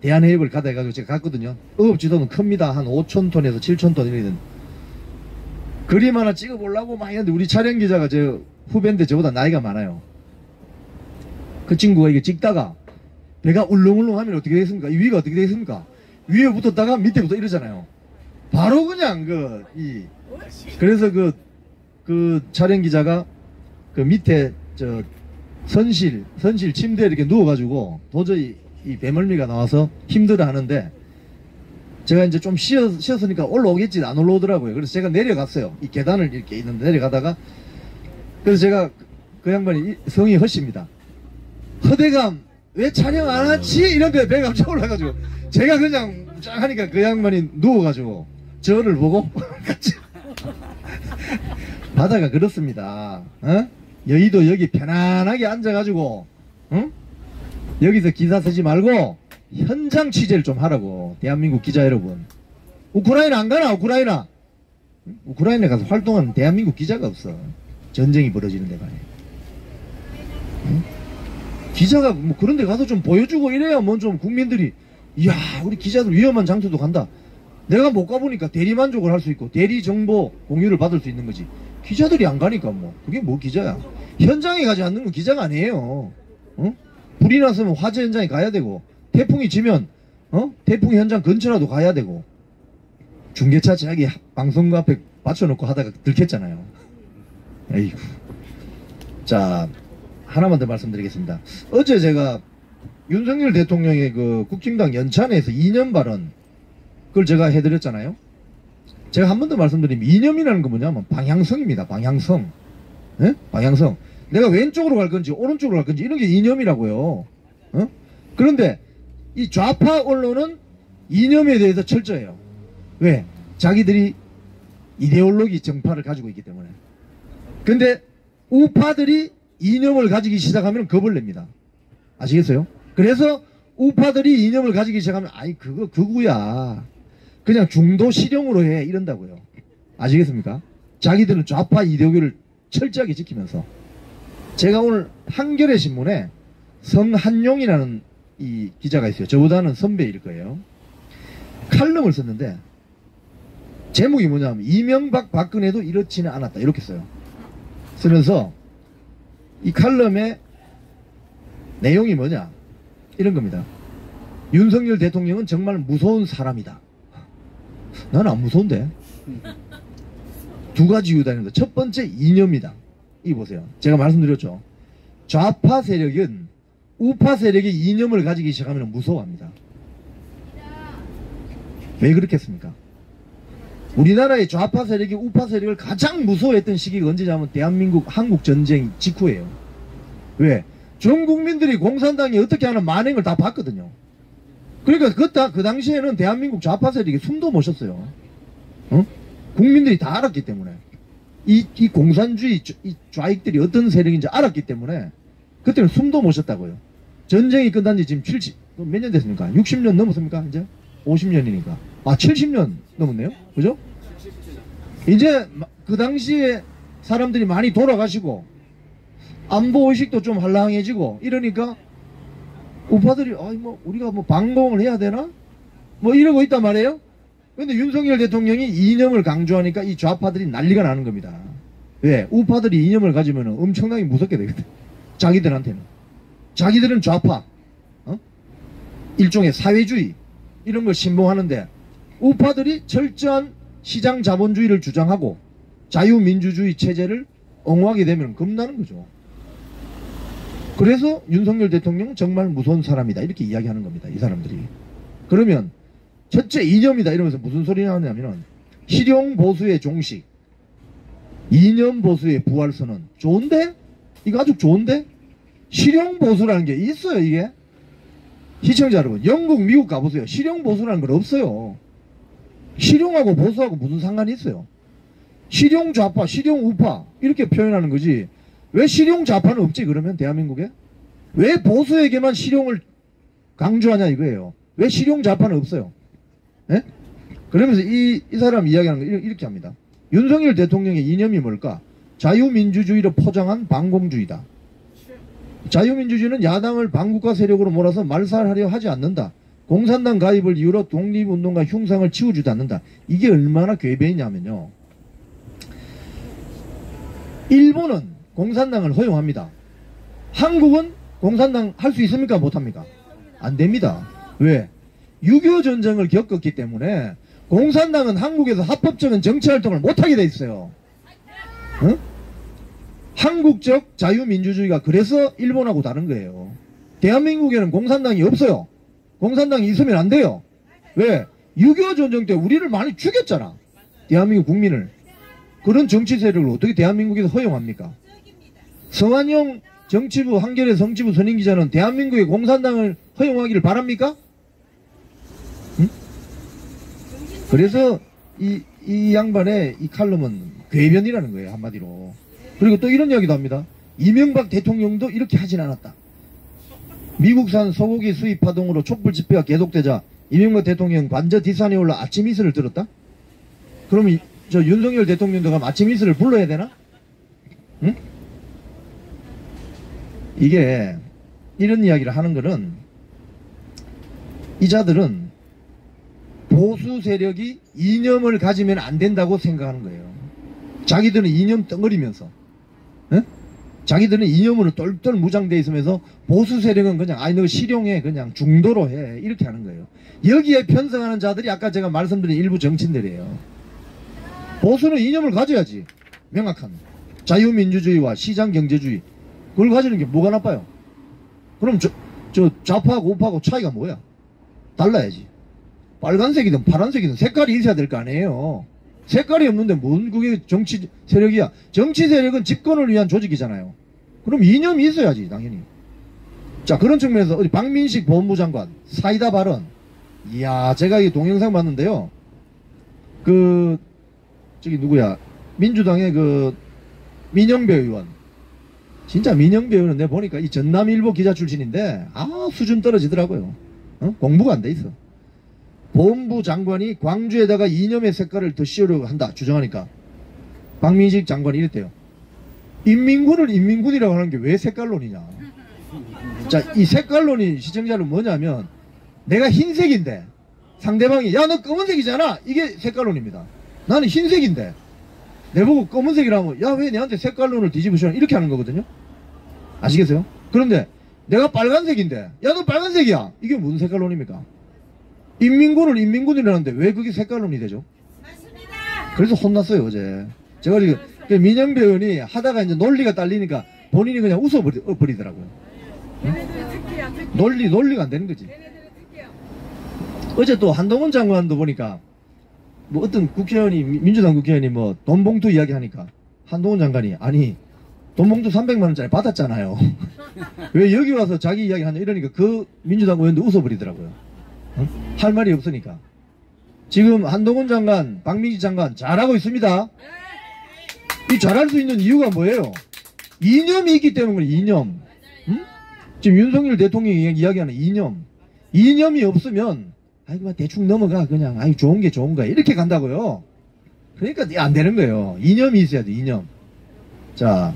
대한해협을 가다 해가지고 제가 갔거든요. 어업 지도는 큽니다. 한 5,000톤에서 7,000톤 이런. 그림 하나 찍어보려고 막 했는데 우리 촬영 기자가 후배인데 저보다 나이가 많아요. 그 친구가 이게 찍다가 배가 울렁울렁 하면 어떻게 되겠습니까? 이 위가 어떻게 되겠습니까? 위에 붙었다가 밑에 붙어 이러잖아요. 바로 그냥 그래서 그 촬영 기자가 그 밑에 선실 침대에 이렇게 누워가지고 도저히 이 배멀미가 나와서 힘들어 하는데 제가 이제 좀 쉬었으니까 올라오겠지 안 올라오더라고요. 그래서 제가 내려갔어요. 이 계단을 이렇게 있는데 내려가다가 그래서 제가 그 양반이 성이 허씨입니다. 허대감 왜 촬영 안 하지? 이런데 배가 갑자기 올라가지고 제가 그냥 쫙 하니까 그 양반이 누워가지고 저를 보고 같이 바다가 그렇습니다. 여의도 여기 편안하게 앉아가지고 여기서 기사 쓰지 말고 현장 취재를 좀 하라고. 대한민국 기자 여러분, 우크라이나 안 가나? 우크라이나 가서 활동하는 대한민국 기자가 없어. 전쟁이 벌어지는 데 가네. 기자가 그런 데 가서 좀 보여주고 이래야 좀 국민들이 이야 우리 기자들 위험한 장소도 간다. 내가 못 가보니까 대리 만족을 할 수 있고 대리 정보 공유를 받을 수 있는 거지. 기자들이 안 가니까 그게 기자야. 현장에 가지 않는 건 기자가 아니에요. 불이 났으면 화재 현장에 가야 되고, 태풍이 지면 태풍 현장 근처라도 가야 되고. 중계차 자기 방송국 앞에 받쳐놓고 하다가 들켰잖아요. 에이구. 자, 하나만 더 말씀드리겠습니다. 어제 제가 윤석열 대통령의 국힘당 연찬회에서 이념 발언, 그걸 제가 해드렸잖아요. 제가 한 번 더 말씀드리면 이념이라는 건 뭐냐면 방향성입니다. 방향성. 예? 방향성. 내가 왼쪽으로 갈 건지 오른쪽으로 갈 건지 이런 게 이념이라고요. 그런데 이 좌파 언론은 이념에 대해서 철저해요. 왜? 자기들이 이데올로기 정파를 가지고 있기 때문에. 근데 우파들이 이념을 가지기 시작하면 겁을 냅니다. 아시겠어요? 그래서 우파들이 이념을 가지기 시작하면 아이 그거 극우야. 그냥 중도 실용으로 해 이런다고요. 아시겠습니까? 자기들은 좌파 이데올기를 철저하게 지키면서. 제가 오늘 한겨레 신문에 성한용이라는 이 기자가 있어요. 저보다는 선배일 거예요. 칼럼을 썼는데 제목이 뭐냐면 이명박 박근혜도 이렇지는 않았다 이렇게 써요. 쓰면서 이 칼럼의 내용이 뭐냐 이런 겁니다. 윤석열 대통령은 정말 무서운 사람이다. 나는 안 무서운데. 두 가지 이유다. 첫 번째 이념이다. 이 보세요. 제가 말씀드렸죠. 좌파 세력은 우파 세력이 이념을 가지기 시작하면 무서워합니다. 왜 그렇겠습니까? 우리나라의 좌파 세력이 우파 세력을 가장 무서워했던 시기가 언제냐면 대한민국 한국 전쟁 직후예요. 왜? 전 국민들이 공산당이 어떻게 하는 만행을 다 봤거든요. 그러니까 그 당시에는 대한민국 좌파 세력이 숨도 못 쉬었어요. 어? 국민들이 다 알았기 때문에 이 공산주의 이 좌익들이 어떤 세력인지 알았기 때문에 그때는 숨도 못 쉬었다고요. 전쟁이 끝난 지 지금 70, 몇 년 됐습니까? 60년 넘었습니까? 이제 50년이니까. 아, 70년 넘었네요? 그죠? 이제 그 당시에 사람들이 많이 돌아가시고 안보 의식도 좀 한량해지고 이러니까 우파들이 아이 뭐 우리가 뭐 방공을 해야 되나? 뭐 이러고 있단 말이에요. 근데 윤석열 대통령이 이념을 강조하니까 이 좌파들이 난리가 나는 겁니다. 왜? 우파들이 이념을 가지면 엄청나게 무섭게 되거든. 자기들한테는. 자기들은 좌파, 일종의 사회주의 이런 걸 신봉하는데 우파들이 철저한 시장 자본주의를 주장하고 자유민주주의 체제를 옹호하게 되면 겁나는 거죠. 그래서 윤석열 대통령은 정말 무서운 사람이다 이렇게 이야기하는 겁니다. 이 사람들이. 그러면 첫째 이념이다 이러면서 무슨 소리냐 하냐면 실용보수의 종식, 이념보수의 부활선언. 좋은데? 이거 아주 좋은데? 실용보수라는 게 있어요 이게? 시청자 여러분 영국 미국 가보세요. 실용보수라는 건 없어요. 실용하고 보수하고 무슨 상관이 있어요? 실용좌파, 실용우파 이렇게 표현하는 거지 왜 실용좌파는 없지 그러면 대한민국에? 왜 보수에게만 실용을 강조하냐 이거예요. 왜 실용좌파는 없어요? 예? 그러면서 이 사람 이야기하는 거 이렇게 합니다. 윤석열 대통령의 이념이 뭘까? 자유민주주의를 포장한 반공주의다. 자유민주주의는 야당을 반국가 세력으로 몰아서 말살하려 하지 않는다. 공산당 가입을 이유로 독립운동과 흉상을 치워주지 않는다. 이게 얼마나 궤배이냐면요. 일본은 공산당을 허용합니다. 한국은 공산당 할 수 있습니까? 못합니까? 안 됩니다. 왜? 6.25 전쟁을 겪었기 때문에 공산당은 한국에서 합법적인 정치활동을 못하게 돼 있어요. 어? 한국적 자유민주주의가 그래서 일본하고 다른 거예요. 대한민국에는 공산당이 없어요. 공산당이 있으면 안 돼요. 왜? 6.25 전쟁 때 우리를 많이 죽였잖아. 대한민국 국민을. 그런 정치 세력을 어떻게 대한민국에서 허용합니까? 성한용 정치부 한겨레 정치부 선임기자는 대한민국의 공산당을 허용하기를 바랍니까? 응? 그래서 이 양반의 이 칼럼은 궤변이라는 거예요 한마디로. 그리고 또 이런 이야기도 합니다. 이명박 대통령도 이렇게 하진 않았다. 미국산 소고기 수입 파동으로 촛불 집회가 계속되자 이명박 대통령 관저 뒷산에 올라 아침 이슬을 들었다? 그러면 저 윤석열 대통령도 가면 아침 이슬을 불러야 되나? 응? 이게 이런 이야기를 하는 거는 이 자들은 보수 세력이 이념을 가지면 안 된다고 생각하는 거예요. 자기들은 이념 덩어리면서 자기들은 이념으로 똘똘 무장돼 있으면서 보수 세력은 그냥 아니 너 실용해 그냥 중도로 해 이렇게 하는 거예요. 여기에 편성하는 자들이 아까 제가 말씀드린 일부 정치인들이에요. 보수는 이념을 가져야지. 명확한 자유민주주의와 시장경제주의 그걸 가지는 게 뭐가 나빠요? 그럼 저 좌파하고 우파하고 차이가 뭐야? 달라야지. 빨간색이든 파란색이든 색깔이 있어야 될 거 아니에요. 색깔이 없는데 뭔 그게 정치 세력이야. 정치 세력은 집권을 위한 조직이잖아요. 그럼 이념이 있어야지 당연히. 자 그런 측면에서 어디 박민식 법무부 장관 사이다 발언. 이야 제가 이 동영상 봤는데요. 저기 누구야 민주당의 민영배 의원. 진짜 민영배 의원은 내가 보니까 이 전남일보 기자 출신인데 수준 떨어지더라고요. 공부가 안 돼 있어. 보훈부 장관이 광주에다가 이념의 색깔을 더 씌우려고 한다 주장하니까 박민식 장관이 이랬대요. 인민군을 인민군이라고 하는 게 왜 색깔론이냐. 자, 이 색깔론이 시청자는 뭐냐면 내가 흰색인데 상대방이 야 너 검은색이잖아, 이게 색깔론입니다. 나는 흰색인데 내보고 검은색이라면 야 왜 내한테 색깔론을 뒤집으시나, 이렇게 하는 거거든요. 아시겠어요? 그런데 내가 빨간색인데 야 너 빨간색이야, 이게 무슨 색깔론입니까? 인민군을 인민군이라는데 왜 그게 색깔론이 되죠? 맞습니다. 그래서 혼났어요 어제. 제가 지금 민영배 의원이 하다가 이제 논리가 딸리니까 본인이 그냥 웃어버리더라고요. 응? 논리가 안 되는 거지. 어제 또 한동훈 장관도 보니까 뭐 어떤 국회의원이, 민주당 국회의원이 뭐 돈봉투 이야기 하니까 한동훈 장관이 아니 돈봉투 300만원짜리 받았잖아요. 왜 여기 와서 자기 이야기 하냐 이러니까 그 민주당 의원도 웃어버리더라고요. 응? 할 말이 없으니까. 지금 한동훈 장관, 박민식 장관 잘하고 있습니다. 이 잘할 수 있는 이유가 뭐예요? 이념이 있기 때문에. 이념. 응? 지금 윤석열 대통령이 이야기하는 이념. 이념이 없으면 아이고 대충 넘어가 그냥 아이 좋은 게 좋은 거야 이렇게 간다고요. 그러니까 안 되는 거예요. 이념이 있어야 돼. 이념. 자,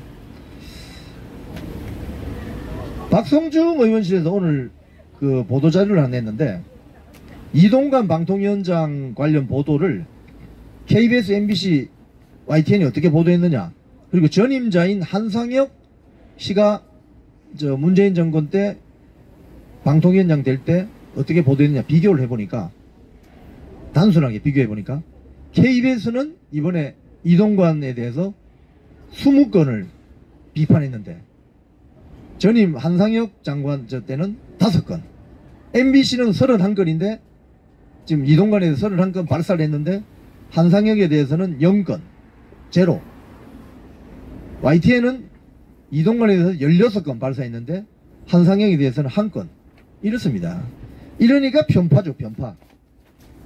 박성중 의원실에서 오늘 그 보도자료를 하나 냈는데 이동관 방통위원장 관련 보도를 KBS, MBC, YTN이 어떻게 보도했느냐, 그리고 전임자인 한상혁 씨가 저 문재인 정권 때 방통위원장 될 때 어떻게 보도했느냐 비교를 해보니까, 단순하게 비교해보니까 KBS는 이번에 이동관에 대해서 20건을 비판했는데 전임 한상혁 장관 저 때는 5건, MBC는 31건인데 지금 이동관에 대해서 31건 발사를 했는데 한상혁에 대해서는 0건, 제로. YTN은 이동관에 대해서 16건 발사했는데 한상혁에 대해서는 1건. 이렇습니다. 이러니까 편파죠, 편파.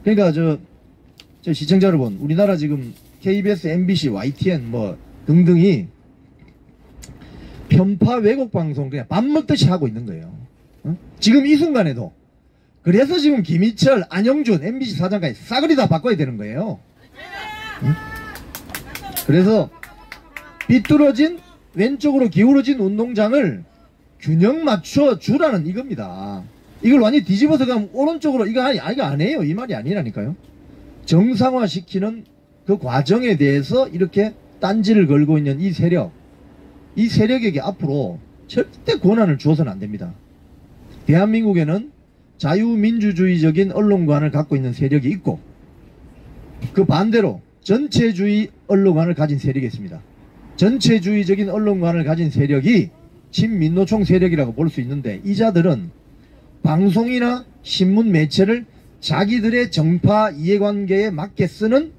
그러니까 저 시청자 여러분, 우리나라 지금 KBS, MBC, YTN 뭐 등등이 편파 왜곡 방송 그냥 밥 먹듯이 하고 있는 거예요. 지금 이 순간에도. 그래서 지금 김희철, 안영준, MBC 사장까지 싸그리 다 바꿔야 되는 거예요. 그래서 비뚤어진 왼쪽으로 기울어진 운동장을 균형 맞춰 주라는 이겁니다. 이걸 완전히 뒤집어서 가면 오른쪽으로 이거 아니에요. 이 말이 아니라니까요. 정상화 시키는 그 과정에 대해서 이렇게 딴지를 걸고 있는 이 세력에게 앞으로 절대 권한을 주어서는 안 됩니다. 대한민국에는 자유민주주의적인 언론관을 갖고 있는 세력이 있고 그 반대로 전체주의 언론관을 가진 세력이 있습니다. 전체주의적인 언론관을 가진 세력이 친민노총 세력이라고 볼 수 있는데, 이 자들은 방송이나 신문 매체를 자기들의 정파 이해관계에 맞게 쓰는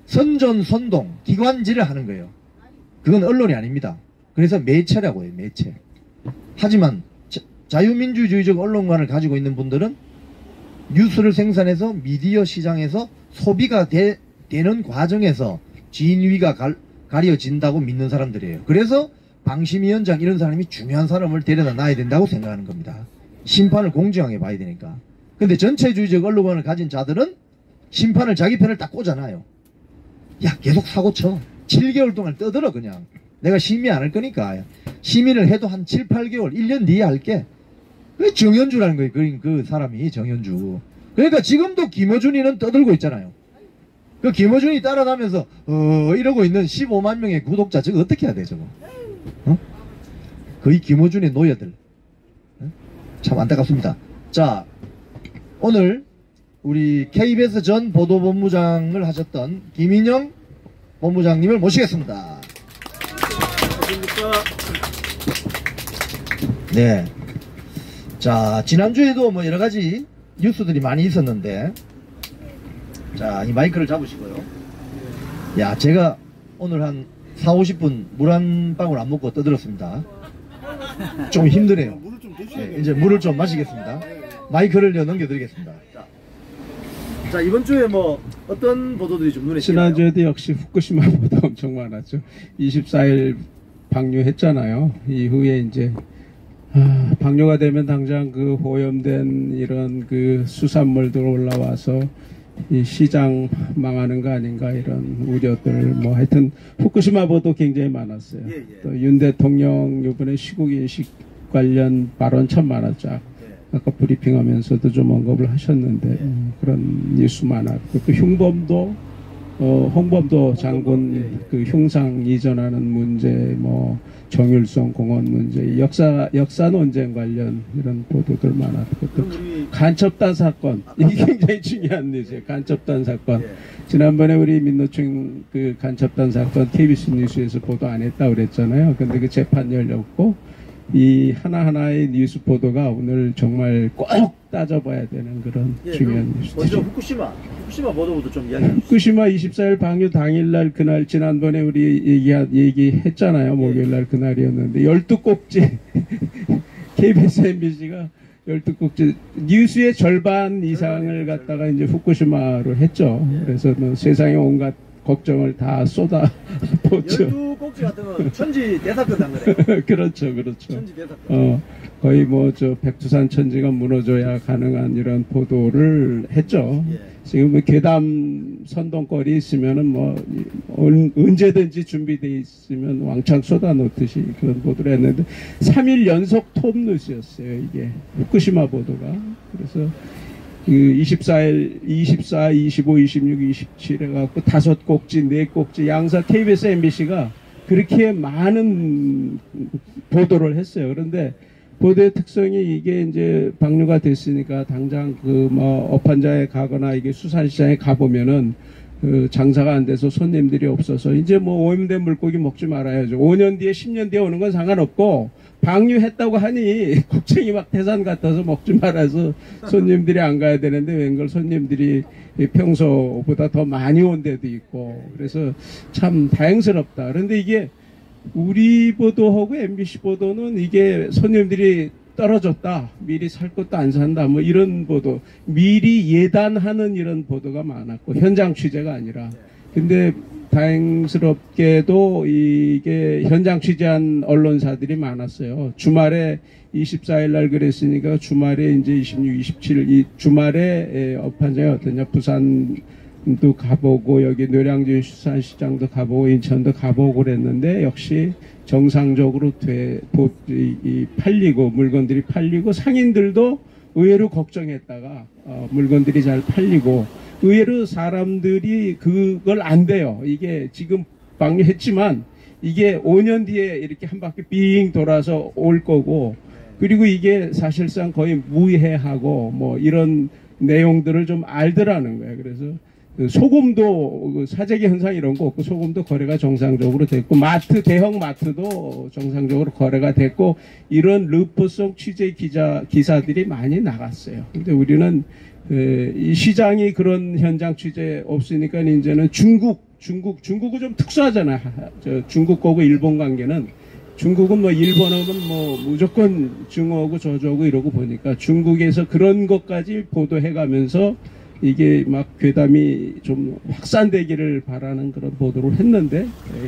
선전선동 기관지를 하는 거예요. 그건 언론이 아닙니다. 그래서 매체라고 해요. 매체. 하지만 자유민주주의적 언론관을 가지고 있는 분들은 뉴스를 생산해서 미디어 시장에서 소비가 되는 과정에서 진위가 가려진다고 믿는 사람들이에요. 그래서 방심위원장 이런 사람이 중요한 사람을 데려다 놔야 된다고 생각하는 겁니다. 심판을 공정하게 봐야 되니까. 근데 전체주의적 언론관을 가진 자들은 심판을 자기 편을 딱 꽂아놔요. 야 계속 사고쳐. 7개월 동안 떠들어 그냥. 내가 심의 안 할 거니까. 심의를 해도 한 7, 8개월 1년 뒤에 할게. 그 정현주라는 거예요. 그 사람이 정현주. 그러니까 지금도 김어준이는 떠들고 있잖아요. 그 김어준이 따라가면서 이러고 있는 15만 명의 구독자 저거 어떻게 해야 돼 저거. 거의 김어준의 노예들. 참 안타깝습니다. 자, 오늘 우리 KBS 전 보도본부장을 하셨던 김인영 본부장님을 모시겠습니다. 네. 자, 지난주에도 뭐 여러가지 뉴스들이 많이 있었는데, 자, 이 마이크를 잡으시고요. 야, 제가 오늘 한 4, 50분 물 한 방울 안 먹고 떠들었습니다. 좀 힘드네요. 네, 이제 물을 좀 마시겠습니다. 마이크를 넘겨드리겠습니다. 자, 이번 주에 뭐 어떤 보도들이 좀 눈에 띄나요? 지난주에도 역시 후쿠시마 보도 엄청 많았죠. 24일 방류했잖아요. 이후에 이제 방류가 되면 당장 그 오염된 이런 그 수산물들 올라와서 이 시장 망하는 거 아닌가 이런 우려들 뭐 하여튼 후쿠시마 보도 굉장히 많았어요. 예, 예. 또 윤 대통령 이번에 시국 인식 관련 발언 참 많았죠. 예. 아까 브리핑하면서도 좀 언급을 하셨는데 예. 그런 뉴스 많았고 또 흉범도 홍범도 장군 예, 예. 그 흉상 이전하는 문제 뭐 정율성 공원 문제 역사 논쟁 관련 이런 보도들 많았고 또 그럼 우리 간첩단 사건 이게 굉장히 중요한 뉴스예요. 간첩단 사건 예. 지난번에 우리 민노총 그 간첩단 사건 KBS 뉴스에서 보도 안 했다고 그랬잖아요. 근데 그 재판 열렸고 이 하나하나의 뉴스 보도가 오늘 정말 꼭 따져봐야 되는 그런 예, 중요한 그럼 뉴스죠. 먼저 후쿠시마 보도부터 좀 이야기해 주시죠. 후쿠시마 24일 방류 당일날 그날 지난번에 우리 얘기했잖아요. 목요일날 그날이었는데 12꼭지 KBS MBC가 12꼭지 뉴스의 절반 이상을 갖다가 이제 후쿠시마로 했죠. 그래서 뭐 세상에 온갖 걱정을 다 쏟아붓죠. 12꼭지 같은 건 천지 대사건 한 거래요. 그렇죠, 그렇죠. 천지 대사건. 거의 뭐 저 백두산 천지가 무너져야 가능한 이런 보도를 했죠. 예. 지금 뭐 괴담 선동거리 있으면은 뭐 언제든지 준비돼 있으면 왕창 쏟아놓듯이 그런 보도를 했는데 3일 연속 톱뉴스였어요. 이게 후쿠시마 보도가. 그래서 그 24일, 24, 25, 26, 27 해갖고 5꼭지, 4꼭지 양사 KBS, MBC가 그렇게 많은 보도를 했어요. 그런데 보도의 특성이 이게 이제 방류가 됐으니까 당장 그 뭐 업한자에 가거나 이게 수산시장에 가보면은 그 장사가 안 돼서 손님들이 없어서 이제 뭐 오염된 물고기 먹지 말아야죠. 5년 뒤에 10년 뒤에 오는 건 상관없고 방류했다고 하니 곡창이 막 태산 같아서 먹지 말아서 손님들이 안 가야 되는데 웬걸 손님들이 평소보다 더 많이 온 데도 있고 그래서 참 다행스럽다. 그런데 이게 우리 보도하고 MBC 보도는 이게 손님들이 떨어졌다. 미리 살 것도 안 산다. 뭐 이런 보도. 미리 예단하는 이런 보도가 많았고 현장 취재가 아니라. 근데 다행스럽게도 이게 현장 취재한 언론사들이 많았어요. 주말에 24일 날 그랬으니까 주말에 이제 26, 27 이 주말에 업한장이 어떠냐. 부산도 가보고 여기 노량진 수산시장도 가보고 인천도 가보고 그랬는데 역시 정상적으로 팔리고 물건들이 팔리고 상인들도 의외로 걱정했다가 물건들이 잘 팔리고 의외로 사람들이 그걸 안 돼요. 이게 지금 방류했지만 이게 5년 뒤에 이렇게 한 바퀴 삥 돌아서 올 거고 그리고 이게 사실상 거의 무해하고 뭐 이런 내용들을 좀 알더라는 거예요. 그래서 소금도 사재기 현상 이런 거 없고 소금도 거래가 정상적으로 됐고 마트 대형 마트도 정상적으로 거래가 됐고 이런 르포성 취재 기사들이 많이 나갔어요. 근데 우리는 이 시장이 그런 현장 취재 없으니까 이제는 중국은 좀 특수하잖아요. 중국하고 일본 관계는 중국은 뭐 일본어는 뭐 무조건 중어고 저저고 이러고 보니까 중국에서 그런 것까지 보도해가면서 이게 막 괴담이 좀 확산되기를 바라는 그런 보도를 했는데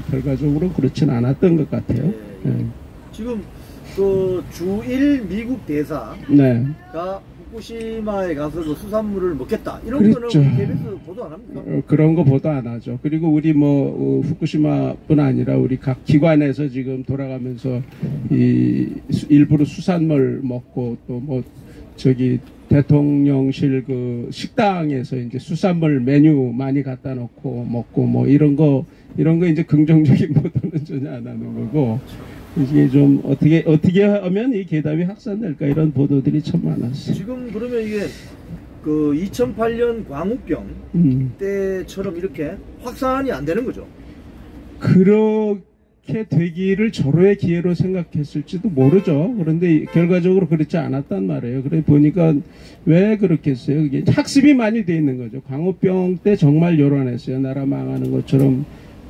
결과적으로 그렇진 않았던 것 같아요. 네. 지금 그 주1 미국 대사가 네. 후쿠시마에 가서 그 수산물을 먹겠다 이런 그렇죠. 거는 KBS 보도 안 합니까? 그런 거 보도 안 하죠. 그리고 우리 뭐 후쿠시마뿐 아니라 우리 각 기관에서 지금 돌아가면서 일부러 수산물 먹고 또 뭐 저기 대통령실 그 식당에서 이제 수산물 메뉴 많이 갖다 놓고 먹고 뭐 이런 거 이제 긍정적인 보도는 전혀 안 하는 거고 이게 좀 어떻게 하면 이 괴담이 확산될까 이런 보도들이 참 많았어요. 지금 그러면 이게 그 2008년 광우병 때처럼 이렇게 확산이 안 되는 거죠? 그렇게 되기를 절호의 기회로 생각했을지도 모르죠. 그런데 결과적으로 그렇지 않았단 말이에요. 그래 보니까 왜 그렇게 했어요? 이게 학습이 많이 돼 있는 거죠. 광우병 때 정말 요란했어요. 나라 망하는 것처럼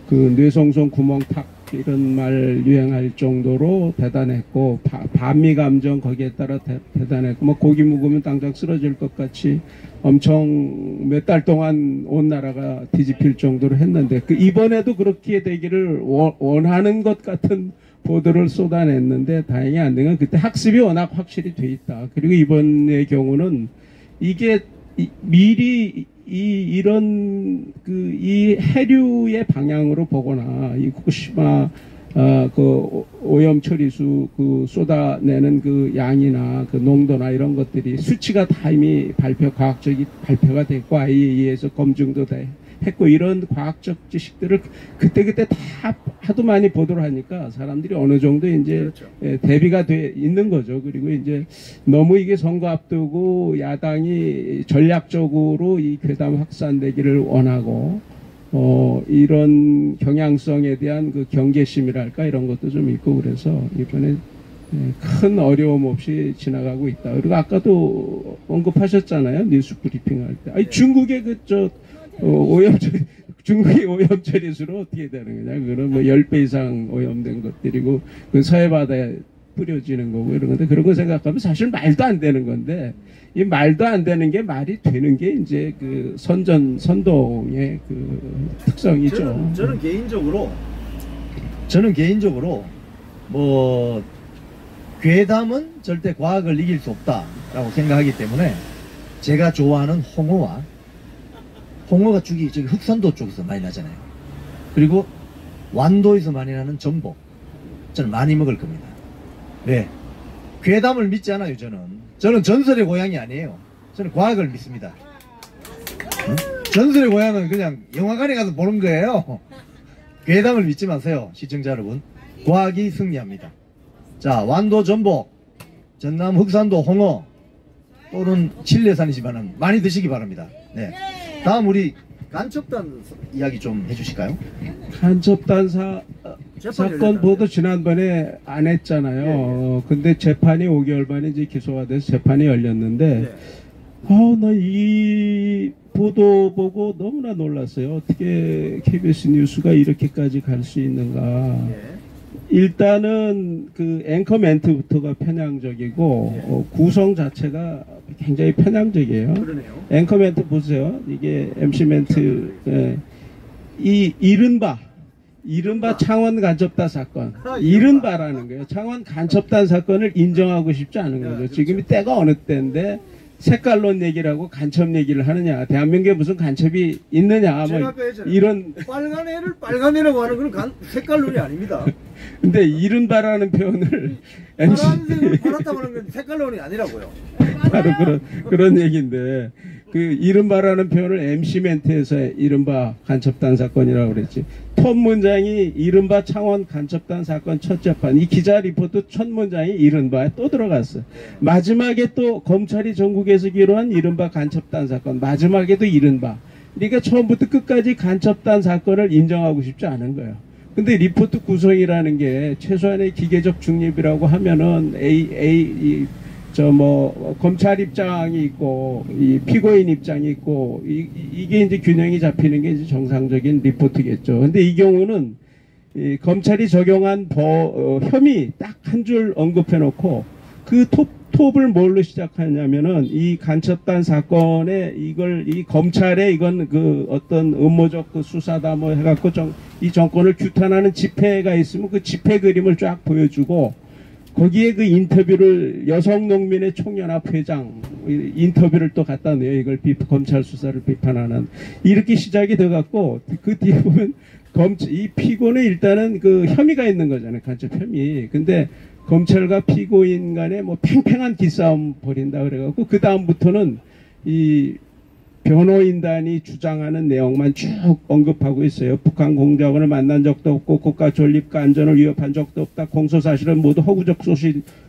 그 뇌성송 구멍탁 이런 말 유행할 정도로 대단했고 반미 감정 거기에 따라 대단했고 뭐 고기 묵으면 당장 쓰러질 것 같이 엄청 몇 달 동안 온 나라가 뒤집힐 정도로 했는데 그 이번에도 그렇게 되기를 원하는 것 같은 보도를 쏟아냈는데 다행히 안 된 건 그때 학습이 워낙 확실히 돼 있다. 그리고 이번의 경우는 이게 미리 이런 이 해류의 방향으로 보거나 이 후쿠시마 그 오염 처리수 그 쏟아내는 그 양이나 그 농도나 이런 것들이 수치가 다 이미 과학적인 발표가 됐고 IAEA에서 검증도 다 했고 이런 과학적 지식들을 그때그때 다 하도 많이 보도를 하니까 사람들이 어느 정도 이제 그렇죠. 대비가 돼 있는 거죠. 그리고 이제 너무 이게 선거 앞두고 야당이 전략적으로 이 괴담 확산되기를 원하고 이런 경향성에 대한 그 경계심이랄까 이런 것도 좀 있고 그래서 이번에 큰 어려움 없이 지나가고 있다. 그리고 아까도 언급하셨잖아요. 뉴스 브리핑 할 때. 아니, 중국의 중국의 오염 처리수로 어떻게 되는 거냐. 그건 뭐 10배 이상 오염된 것들이고, 그 서해바다에 뿌려지는 거고 이런 건데, 그런 거 생각하면 사실 말도 안 되는 건데, 이 말도 안 되는 게 말이 되는 게 이제 그 선동의 그 특성이죠. 저는 개인적으로 뭐 괴담은 절대 과학을 이길 수 없다라고 생각하기 때문에 제가 좋아하는 홍어가 저기 흑산도 쪽에서 많이 나잖아요. 그리고 완도에서 많이 나는 전복 저는 많이 먹을 겁니다. 왜? 괴담을 믿지 않아요. 저는 전설의 고향이 아니에요. 저는 과학을 믿습니다. 응? 전설의 고향은 그냥 영화관에 가서 보는 거예요. 괴담을 믿지 마세요. 시청자 여러분. 과학이 승리합니다. 자, 완도 전복, 전남 흑산도 홍어, 또는 칠레산이지만은 많이 드시기 바랍니다. 네. 다음 우리 간첩단 이야기 좀 해주실까요? 간첩단 사건 보도 지난번에 안 했잖아요. 근데 재판이 5개월 만에 이제 기소가 돼서 재판이 열렸는데, 나 이 보도 보고 너무나 놀랐어요. 어떻게 KBS 뉴스가 이렇게까지 갈 수 있는가. 일단은 그 앵커 멘트부터가 편향적이고 구성 자체가 굉장히 편향적이에요. 그러네요. 앵커 멘트 보세요. 이게 MC 멘트. 이 이른바 창원 간첩단 사건. 이른바라는 거예요. 창원 간첩단 사건을 인정하고 싶지 않은 거죠. 그렇죠. 지금이 때가 어느 때인데 색깔론 얘기를 하고 간첩 얘기를 하느냐. 대한민국에 무슨 간첩이 있느냐. 뭐 이런. 빨간 애를 빨간 애라고 하는 건 색깔론이 아닙니다. 근데 이른바라는 표현을 파란색을 팔았다고 하는 건 색깔론이 아니라고요. 바로 그런 얘기인데 그 이른바라는 표현을 MC 멘트에서 이른바 간첩단 사건이라고 그랬지. 톱 문장이 이른바 창원 간첩단 사건 첫 재판. 이 기자 리포트 첫 문장이 이른바에 또 들어갔어. 마지막에 또 검찰이 전국에서 기록한 이른바 간첩단 사건. 마지막에도 이른바. 그러니까 처음부터 끝까지 간첩단 사건을 인정하고 싶지 않은 거예요. 근데 리포트 구성이라는 게 최소한의 기계적 중립이라고 하면은 검찰 입장이 있고 이 피고인 입장이 있고 이게 이제 균형이 잡히는 게 이제 정상적인 리포트겠죠. 근데 이 경우는 이 검찰이 적용한 혐의 딱 한 줄 언급해 놓고 그 톱을 뭘로 시작하냐면은 이 간첩단 사건에 이 검찰에 이건 그 어떤 음모적 그 수사다 뭐 해갖고 이 정권을 규탄하는 집회가 있으면 그 집회 그림을 쫙 보여주고 거기에 그 인터뷰를 여성농민의 총연합 회장 인터뷰를 또 갖다 내요. 이걸 검찰 수사를 비판하는 이렇게 시작이 돼갖고 그 뒤에 보면 이 피고는 일단은 그 혐의가 있는 거잖아요. 간첩 혐의. 근데 검찰과 피고인 간에 뭐 팽팽한 기싸움 벌인다 그래갖고 그 다음부터는 이 변호인단이 주장하는 내용만 쭉 언급하고 있어요. 북한 공작원을 만난 적도 없고 국가 존립과 안전을 위협한 적도 없다. 공소사실은 모두 허구적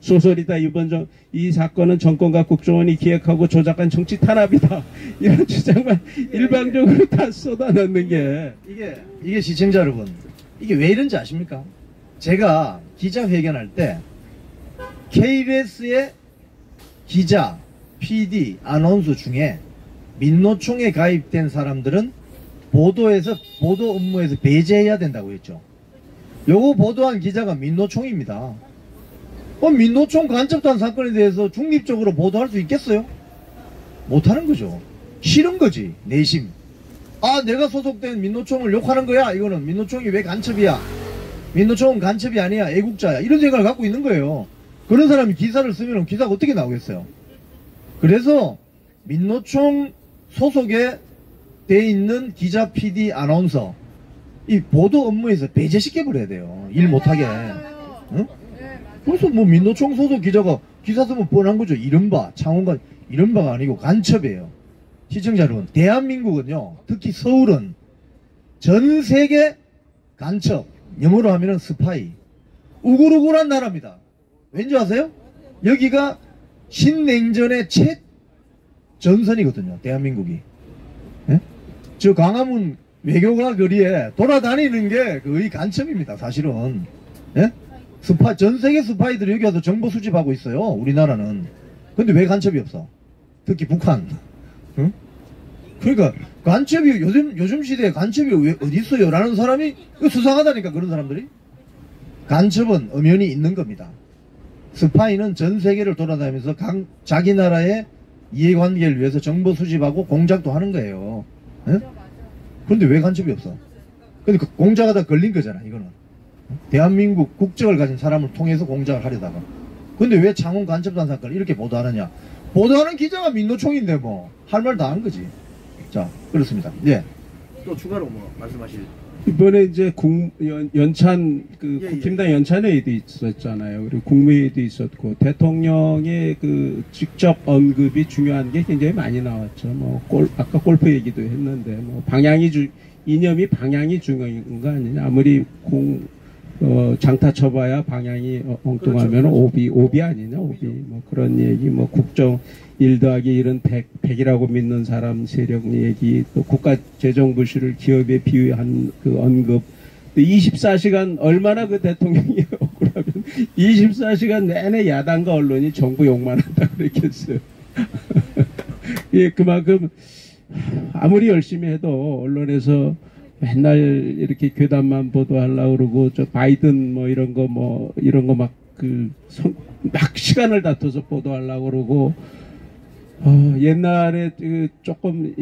소설이다. 이 사건은 정권과 국정원이 기획하고 조작한 정치 탄압이다. 이런 주장만 일방적으로 다 쏟아넣는 게 이게 시청자 여러분, 이게 왜 이런지 아십니까? 제가 기자회견할 때 KBS의 기자, PD, 아나운서 중에 민노총에 가입된 사람들은 보도 업무에서 배제해야 된다고 했죠. 요거 보도한 기자가 민노총입니다. 민노총 간첩단 사건에 대해서 중립적으로 보도할 수 있겠어요? 못하는 거죠. 싫은 거지, 내심. 내가 소속된 민노총을 욕하는 거야. 이거는 민노총이 왜 간첩이야. 민노총은 간첩이 아니야, 애국자야. 이런 생각을 갖고 있는 거예요. 그런 사람이 기사를 쓰면 기사가 어떻게 나오겠어요? 그래서 민노총 소속에 돼 있는 기자, PD, 아나운서 이 보도 업무에서 배제시켜버려야 돼요. 일 못하게. 응? 그래서 뭐 민노총 소속 기자가 기사 쓰면 뻔한 거죠. 이른바 창원가 이른바가 아니고 간첩이에요. 시청자 여러분, 대한민국은요, 특히 서울은 전 세계 간첩, 영어로 하면은 스파이, 우글우글한 나라입니다. 왠지 아세요? 여기가 신냉전의 최전선이거든요. 대한민국이. 예? 저 광화문 외교가 거리에 돌아다니는 게 거의 간첩입니다. 사실은. 예? 전 세계 스파이들이 여기 와서 정보 수집하고 있어요. 우리나라는. 근데 왜 간첩이 없어? 특히 북한. 응? 그러니까 간첩이 요즘 시대에 간첩이 왜 어디 있어요? 라는 사람이 수상하다니까. 그런 사람들이. 간첩은 엄연히 있는 겁니다. 스파이는 전 세계를 돌아다니면서 자기 나라의 이해관계를 위해서 정보 수집하고 공작도 하는 거예요. 예? 그런데 왜 간첩이 없어? 근데 그 공작하다 걸린 거잖아. 이거는 대한민국 국적을 가진 사람을 통해서 공작을 하려다가. 근데 왜 창원 간첩단 사건을 이렇게 보도하느냐? 보도하는 기자가 민노총인데 뭐 할 말 다 한 거지. 자, 그렇습니다. 예. 또 추가로 뭐 말씀하실? 이번에 이제 연찬 그 예, 국힘당 연찬회의도 있었잖아요. 그리고 국무회의도 있었고 대통령의 그 직접 언급이 중요한 게 굉장히 많이 나왔죠. 뭐 아까 골프 얘기도 했는데 뭐 이념이 방향이 중요한 거 아니냐. 아무리 장타 쳐봐야 방향이 엉뚱하면 그렇죠. 오비 아니냐. 오비 뭐 그런 얘기 뭐 국정 1 더하기 1은 100이라고 믿는 사람 세력 얘기, 또 국가 재정 부실을 기업에 비유한 그 언급, 24시간 얼마나 그 대통령이 억울하면 24시간 내내 야당과 언론이 정부 욕만 한다 그랬겠어요. 예, 그만큼 아무리 열심히 해도 언론에서 맨날 이렇게 괴담만 보도하려고 그러고 저 바이든 뭐 이런 거 막 시간을 다퉈서 보도하려고 그러고 옛날에 조금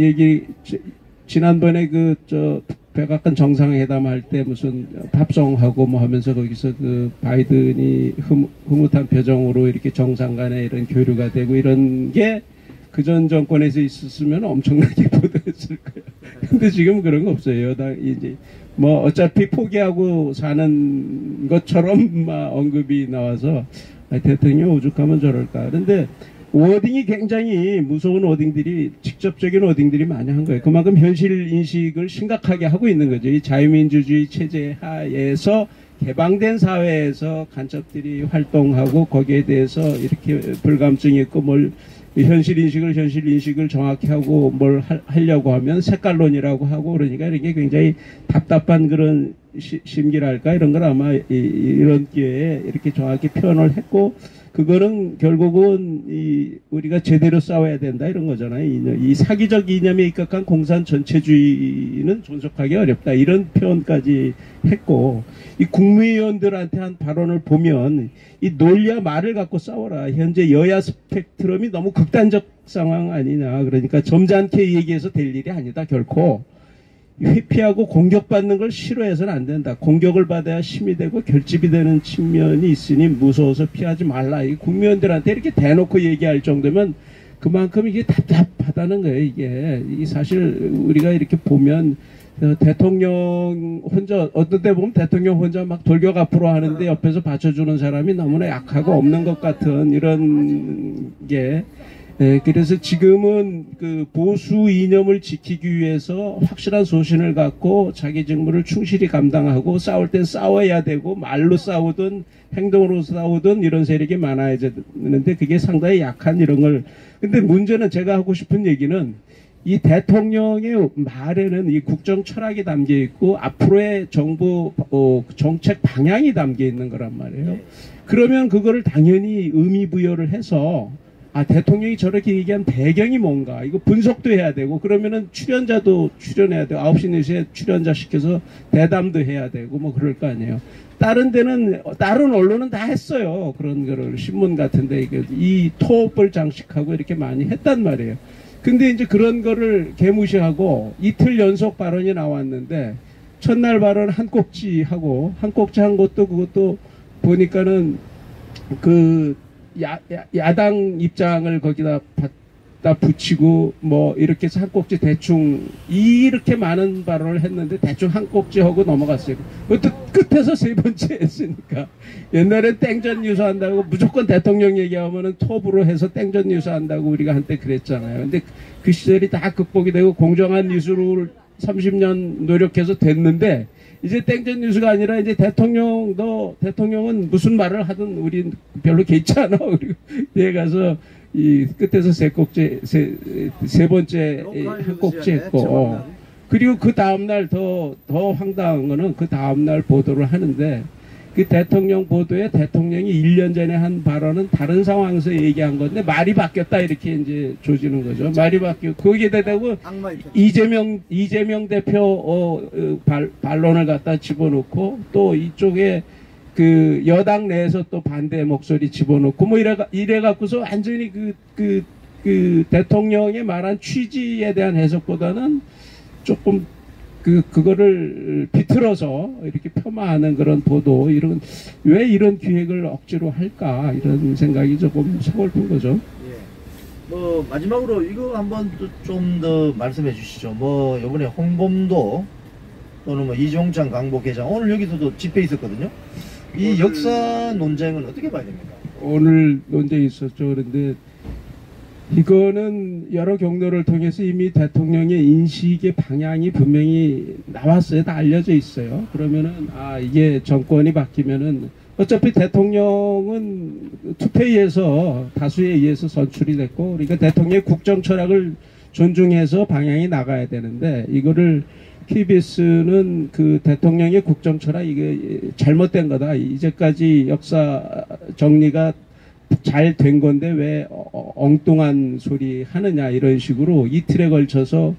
지난번에 백악관 정상회담 할 때 무슨 팝송하고 뭐 하면서 거기서 그 바이든이 흐뭇한 표정으로 이렇게 정상 간에 이런 교류가 되고 이런 게 그전 정권에서 있었으면 엄청나게 보도했을 거예요. 근데 지금 그런 거 없어요. 이제 뭐 어차피 포기하고 사는 것처럼 막 언급이 나와서 대통령 오죽하면 저럴까. 그런데 워딩이 굉장히 무서운 워딩들이, 직접적인 워딩들이 많이 한 거예요. 그만큼 현실 인식을 심각하게 하고 있는 거죠. 이 자유민주주의 체제 하에서 개방된 사회에서 간첩들이 활동하고 거기에 대해서 이렇게 불감증이 있고 현실 인식을 정확히 하고 뭘 하려고 하면 색깔론이라고 하고 그러니까 이게 굉장히 답답한 그런 심기랄까 이런 걸 아마 이런 기회에 이렇게 정확히 표현을 했고, 그거는 결국은 우리가 제대로 싸워야 된다 이런 거잖아요. 이 사기적 이념에 입각한 공산 전체주의는 존속하기 어렵다 이런 표현까지 했고, 이 국무위원들한테 한 발언을 보면 이 논리와 말을 갖고 싸워라. 현재 여야 스펙트럼이 너무 극단적 상황 아니냐. 그러니까 점잖게 얘기해서 될 일이 아니다 결코. 회피하고 공격받는 걸 싫어해서는 안 된다. 공격을 받아야 힘이 되고 결집이 되는 측면이 있으니 무서워서 피하지 말라. 이 국민들한테 이렇게 대놓고 얘기할 정도면 그만큼 이게 답답하다는 거예요. 이게 사실 우리가 이렇게 보면 대통령 혼자, 어떤 때 보면 대통령 혼자 막 돌격 앞으로 하는데 옆에서 받쳐주는 사람이 너무나 약하고 없는 것 같은 이런 게, 그래서 지금은 그 보수 이념을 지키기 위해서 확실한 소신을 갖고 자기 직무를 충실히 감당하고 싸울 땐 싸워야 되고 말로 싸우든 행동으로 싸우든 이런 세력이 많아야 되는데 그게 상당히 약한 이런 걸. 근데 문제는 제가 하고 싶은 얘기는 이 대통령의 말에는 이 국정 철학이 담겨 있고 앞으로의 정부 정책 방향이 담겨 있는 거란 말이에요. 그러면 그거를 당연히 의미 부여를 해서 대통령이 저렇게 얘기한 배경이 뭔가 이거 분석도 해야 되고, 그러면은 출연자도 출연해야 되고 9시 뉴스에 출연자 시켜서 대담도 해야 되고 뭐 그럴 거 아니에요. 다른 언론은 다 했어요. 그런 거를 신문 같은데 이 토업을 장식하고 이렇게 많이 했단 말이에요. 근데 이제 그런 거를 개무시하고 이틀 연속 발언이 나왔는데 첫날 발언 한 꼭지 하고, 한 꼭지 한 것도 그것도 보니까는 그 야당 입장을 거기다 갖다 붙이고 뭐 이렇게 해서 한 꼭지 대충 이렇게 많은 발언을 했는데 대충 한 꼭지 하고 넘어갔어요. 그것도 끝에서 세 번째 했으니까. 옛날엔 땡전 뉴스 한다고 무조건 대통령 얘기하면은 톱으로 해서 땡전 뉴스 한다고 우리가 한때 그랬잖아요. 근데 그 시절이 다 극복이 되고 공정한 뉴스를 30년 노력해서 됐는데, 이제 땡전 뉴스가 아니라 이제 대통령은 무슨 말을 하든 우린 별로 개의치 않아. 그리고 뒤에 가서 이 끝에서 세 번째 한 꼭지 했고, 그리고 그 다음날 더 황당한 거는 그 다음날 보도를 하는데, 그 대통령 보도에 대통령이 1년 전에 한 발언은 다른 상황에서 얘기한 건데 말이 바뀌었다 이렇게 이제 조지는 거죠. 말이 바뀌고 거기에 대고 이재명 대표 반론을 갖다 집어넣고, 또 이쪽에 그 여당 내에서 또 반대 목소리 집어넣고 뭐 이래 갖고서 완전히 그 대통령의 말한 취지에 대한 해석보다는 조금 그거를 비틀어서 이렇게 폄하하는 그런 보도, 왜 이런 기획을 억지로 할까, 이런 생각이 조금 서글픈 거죠. 예. 뭐, 마지막으로 이거 한번 좀 더 말씀해 주시죠. 뭐, 요번에 홍범도 또는 뭐 이종찬 강복회장, 오늘 여기서도 집회 있었거든요. 이 역사 논쟁은 어떻게 봐야 됩니까? 오늘 논쟁이 있었죠. 그런데 이거는 여러 경로를 통해서 이미 대통령의 인식의 방향이 분명히 나왔어요. 다 알려져 있어요. 그러면은 이게 정권이 바뀌면은 어차피 대통령은 투표에서 다수에 의해서 선출이 됐고, 그러니까 대통령의 국정 철학을 존중해서 방향이 나가야 되는데, 이거를 KBS는 그 대통령의 국정 철학 이게 잘못된 거다. 이제까지 역사 정리가 잘 된 건데 왜 엉뚱한 소리 하느냐, 이런 식으로 이틀에 걸쳐서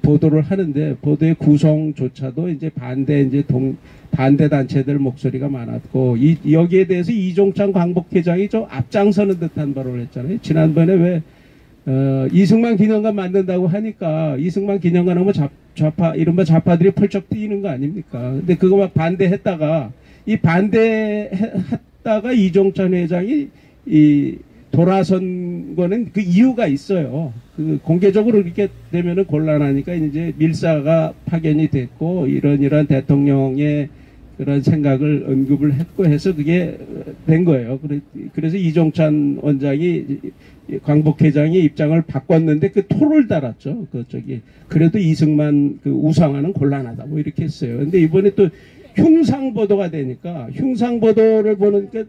보도를 하는데, 보도의 구성조차도 이제 반대 단체들 목소리가 많았고, 여기에 대해서 이종찬 광복회장이 좀 앞장서는 듯한 발언을 했잖아요. 지난번에 왜 이승만 기념관 만든다고 하니까 이승만 기념관 하면 이른바 좌파들이 펄쩍 뛰는 거 아닙니까? 근데 그거 막 반대했다가 이종찬 회장이 돌아선 거는 그 이유가 있어요. 그 공개적으로 이렇게 되면은 곤란하니까 이제 밀사가 파견이 됐고, 이런 대통령의 그런 생각을 언급을 했고 해서 그게 된 거예요. 그래서 이종찬 원장이 광복회장이 입장을 바꿨는데 그 토를 달았죠. 그래도 이승만 그 우상화는 곤란하다 뭐 이렇게 했어요. 근데 이번에 또 흉상보도가 되니까, 흉상보도를 보니까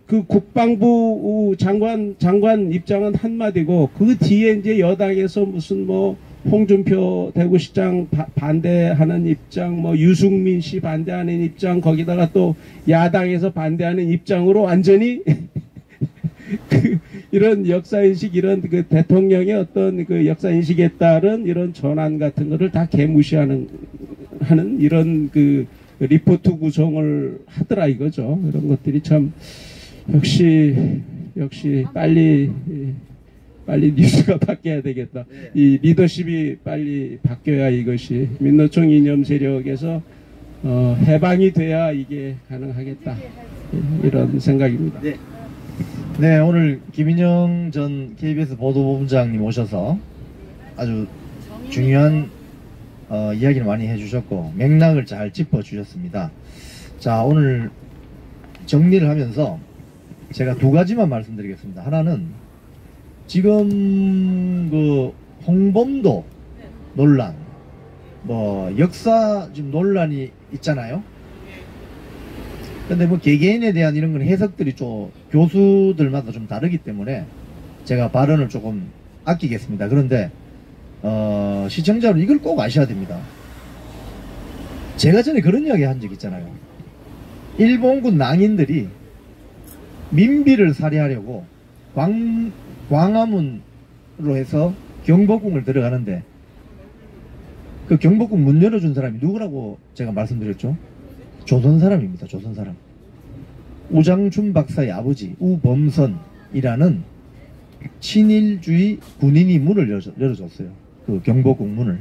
그 국방부 장관 입장은 한마디고, 그 뒤에 이제 여당에서 무슨 뭐 홍준표 대구시장 반대하는 입장, 뭐 유승민 씨 반대하는 입장, 거기다가 또 야당에서 반대하는 입장으로 완전히 이런 역사인식, 이런 그 대통령의 어떤 그 역사인식에 따른 이런 전환 같은 거를 다 개무시하는 이런 그 리포트 구성을 하더라 이거죠. 이런 것들이 참 역시 빨리 뉴스가 바뀌어야 되겠다. 이 리더십이 빨리 바뀌어야 이것이 민노총 이념 세력에서 해방이 돼야 이게 가능하겠다. 이런 생각입니다. 네, 오늘 김인영 전 KBS 보도본부장님 오셔서 아주 중요한 이야기를 많이 해주셨고 맥락을 잘 짚어주셨습니다. 자, 오늘 정리를 하면서 제가 두 가지만 말씀드리겠습니다. 하나는 지금 그 홍범도 논란, 뭐 역사 지금 논란이 있잖아요. 근데 뭐 개개인에 대한 이런 건 해석들이 좀 교수들마다 좀 다르기 때문에 제가 발언을 조금 아끼겠습니다. 그런데 시청자 여러분, 이걸 꼭 아셔야 됩니다. 제가 전에 그런 이야기 한 적 있잖아요. 일본군 낭인들이 민비를 살해하려고 광화문으로 해서 경복궁을 들어가는데, 그 경복궁 문 열어준 사람이 누구라고 제가 말씀드렸죠? 조선 사람입니다. 조선 사람. 우장춘 박사의 아버지 우범선이라는 친일주의 군인이 문을 열어줬어요. 그 경복궁 문을.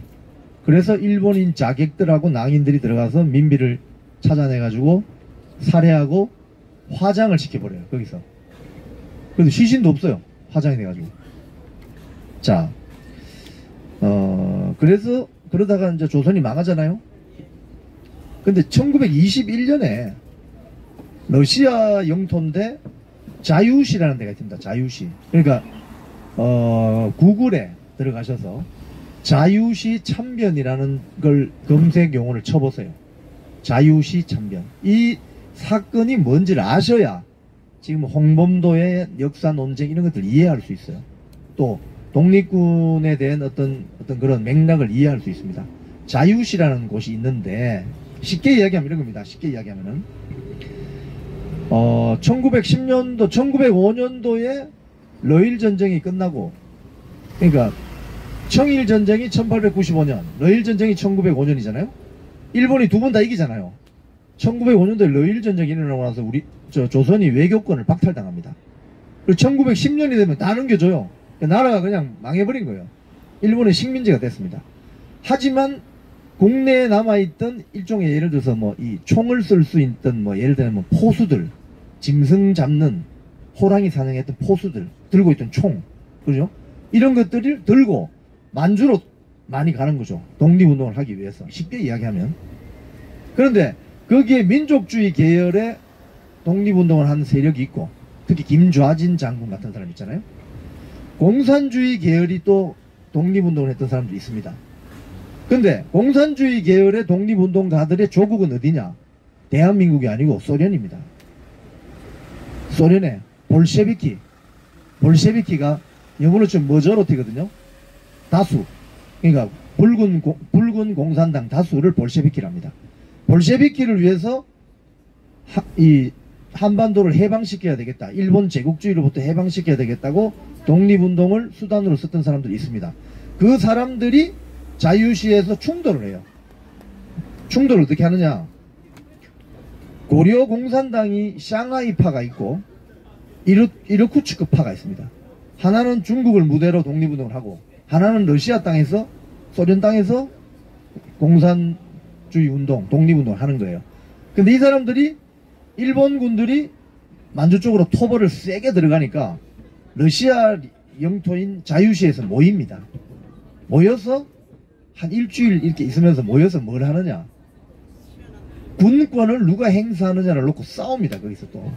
그래서 일본인 자객들하고 낭인들이 들어가서 민비를 찾아내가지고 살해하고 화장을 시켜버려요. 거기서. 그래도 시신도 없어요. 화장이 돼가지고. 자, 그래서 그러다가 이제 조선이 망하잖아요. 근데 1921년에 러시아 영토인데 자유시라는 데가 있습니다. 자유시. 그러니까 구글에 들어가셔서 자유시 참변이라는 걸 검색 용어를 쳐보세요. 자유시 참변. 이 사건이 뭔지를 아셔야 지금 홍범도의 역사 논쟁 이런 것들 이해할 수 있어요. 또 독립군에 대한 어떤 그런 맥락을 이해할 수 있습니다. 자유시라는 곳이 있는데 쉽게 이야기하면 이런 겁니다. 쉽게 이야기하면은 1910년도, 1905년도에 러일 전쟁이 끝나고, 그러니까 청일 전쟁이 1895년, 러일 전쟁이 1905년이잖아요. 일본이 두 번 다 이기잖아요. 1905년도에 러일 전쟁이 일어나고 나서 조선이 외교권을 박탈당합니다. 그리고 1910년이 되면 다 넘겨줘요. 나라가 그냥 망해버린 거예요. 일본의 식민지가 됐습니다. 하지만 국내에 남아있던 일종의 예를 들어서 뭐 이 총을 쓸 수 있던 뭐 예를 들면 뭐 포수들, 짐승 잡는 호랑이 사냥했던 포수들 들고 있던 총, 그죠? 이런 것들을 들고 만주로 많이 가는 거죠. 독립운동을 하기 위해서. 쉽게 이야기하면. 그런데 거기에 민족주의 계열의 독립운동을 하는 세력이 있고, 특히 김좌진 장군 같은 사람 있잖아요. 공산주의 계열이 또 독립운동을 했던 사람도 있습니다. 근데 공산주의 계열의 독립운동가들의 조국은 어디냐? 대한민국이 아니고 소련입니다. 소련의 볼셰비키가 영어로 치면 머저로티거든요. 다수. 그러니까 붉은 공산당 다수를 볼셰비키랍니다. 볼셰비키를 위해서 이 한반도를 해방시켜야 되겠다. 일본 제국주의로부터 해방시켜야 되겠다고 독립운동을 수단으로 썼던 사람들이 있습니다. 그 사람들이 자유시에서 충돌을 해요. 충돌을 어떻게 하느냐? 고려 공산당이 샹하이파가 있고 이르쿠츠크 파가 있습니다. 하나는 중국을 무대로 독립운동을 하고, 하나는 러시아 땅에서, 소련 땅에서 공산주의 운동, 독립운동을 하는 거예요. 근데 이 사람들이 일본 군들이 만주 쪽으로 토벌을 세게 들어가니까 러시아 영토인 자유시에서 모입니다. 모여서 한 일주일 이렇게 있으면서 모여서 뭘 하느냐? 군권을 누가 행사하느냐를 놓고 싸웁니다. 거기서 또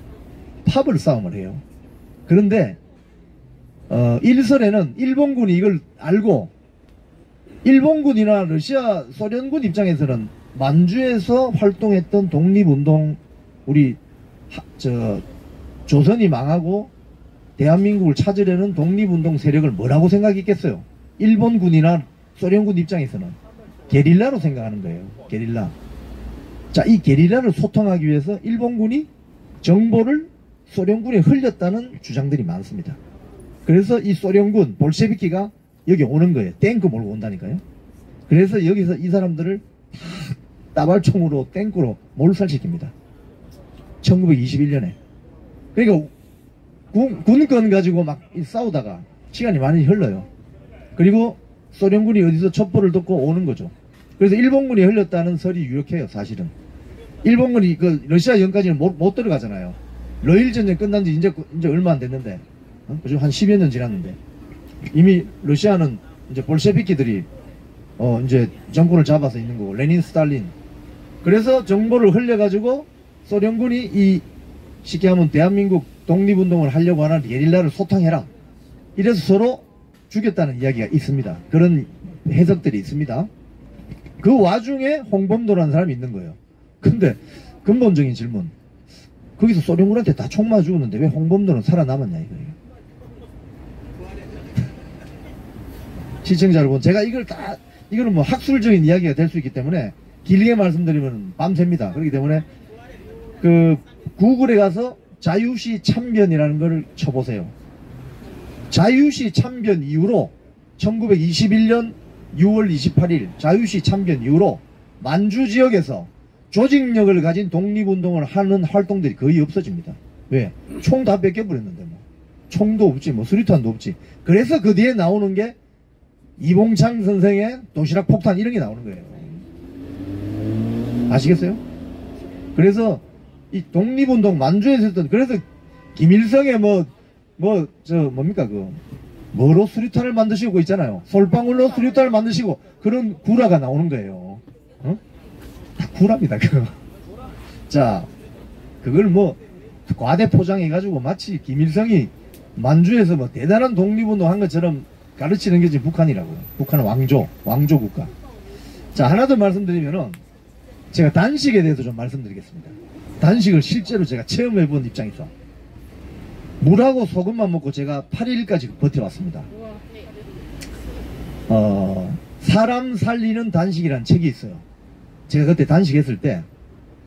팝을 싸움을 해요. 그런데 일설에는 일본군이 이걸 알고, 일본군이나 러시아 소련군 입장에서는 만주에서 활동했던 독립운동, 우리 조선이 망하고 대한민국을 찾으려는 독립운동 세력을 뭐라고 생각했겠어요? 일본군이나 소련군 입장에서는 게릴라로 생각하는 거예요. 게릴라. 자, 이 게릴라를 소통하기 위해서 일본군이 정보를 소련군에 흘렸다는 주장들이 많습니다. 그래서 이 소련군 볼셰비키가 여기 오는 거예요. 탱크 몰고 온다니까요. 그래서 여기서 이 사람들을 다 따발총으로 탱크로 몰살시킵니다. 1921년에. 그러니까 군권 가지고 막 싸우다가 시간이 많이 흘러요. 그리고 소련군이 어디서 첩보를 듣고 오는 거죠. 그래서 일본군이 흘렸다는 설이 유력해요. 사실은 일본군이 그 러시아 영까지는 못 들어가잖아요. 러일 전쟁 끝난 지 이제 얼마 안 됐는데, 그죠? 한 10여 년 지났는데 이미 러시아는 이제 볼셰비키들이 이제 정권을 잡아서 있는 거고, 레닌, 스탈린. 그래서 정보를 흘려가지고 소련군이 이 쉽게 하면 대한민국 독립운동을 하려고 하는 게릴라를 소탕해라. 이래서 서로 죽였다는 이야기가 있습니다. 그런 해석들이 있습니다. 그 와중에 홍범도라는 사람이 있는 거예요. 근데 근본적인 질문, 거기서 소련군한테 다 총 맞아 죽었는데 왜 홍범도는 살아남았냐 이거예요. 시청자 여러분, 제가 이거는 뭐 학술적인 이야기가 될 수 있기 때문에 길게 말씀드리면 밤새입니다. 그렇기 때문에 그 구글에 가서 자유시 참변이라는 걸 쳐보세요. 자유시 참변 이후로 1921년 6월 28일 자유시 참변 이후로 만주 지역에서 조직력을 가진 독립운동을 하는 활동들이 거의 없어집니다. 왜? 총 다 뺏겨버렸는데 뭐. 총도 없지, 뭐 수리탄도 없지. 그래서 그 뒤에 나오는 게 이봉창 선생의 도시락 폭탄 이런 게 나오는 거예요. 아시겠어요? 그래서 이 독립운동 만주에서 했던, 그래서 김일성의 뭡니까 뭐로 수류탄을 만드시고 있잖아요. 솔방울로 수류탄을 만드시고 그런 구라가 나오는 거예요. 어? 다 구라입니다, 그거. 자, 그걸 뭐 과대 포장해가지고 마치 김일성이 만주에서 뭐 대단한 독립운동 한 것처럼 가르치는 게 지금 북한이라고요. 북한은 왕조 국가. 자, 하나 더 말씀드리면은 제가 단식에 대해서 좀 말씀드리겠습니다. 단식을 실제로 제가 체험해 본 입장에서 물하고 소금만 먹고 제가 8일까지 버텨왔습니다. 사람 살리는 단식이라는 책이 있어요. 제가 그때 단식했을 때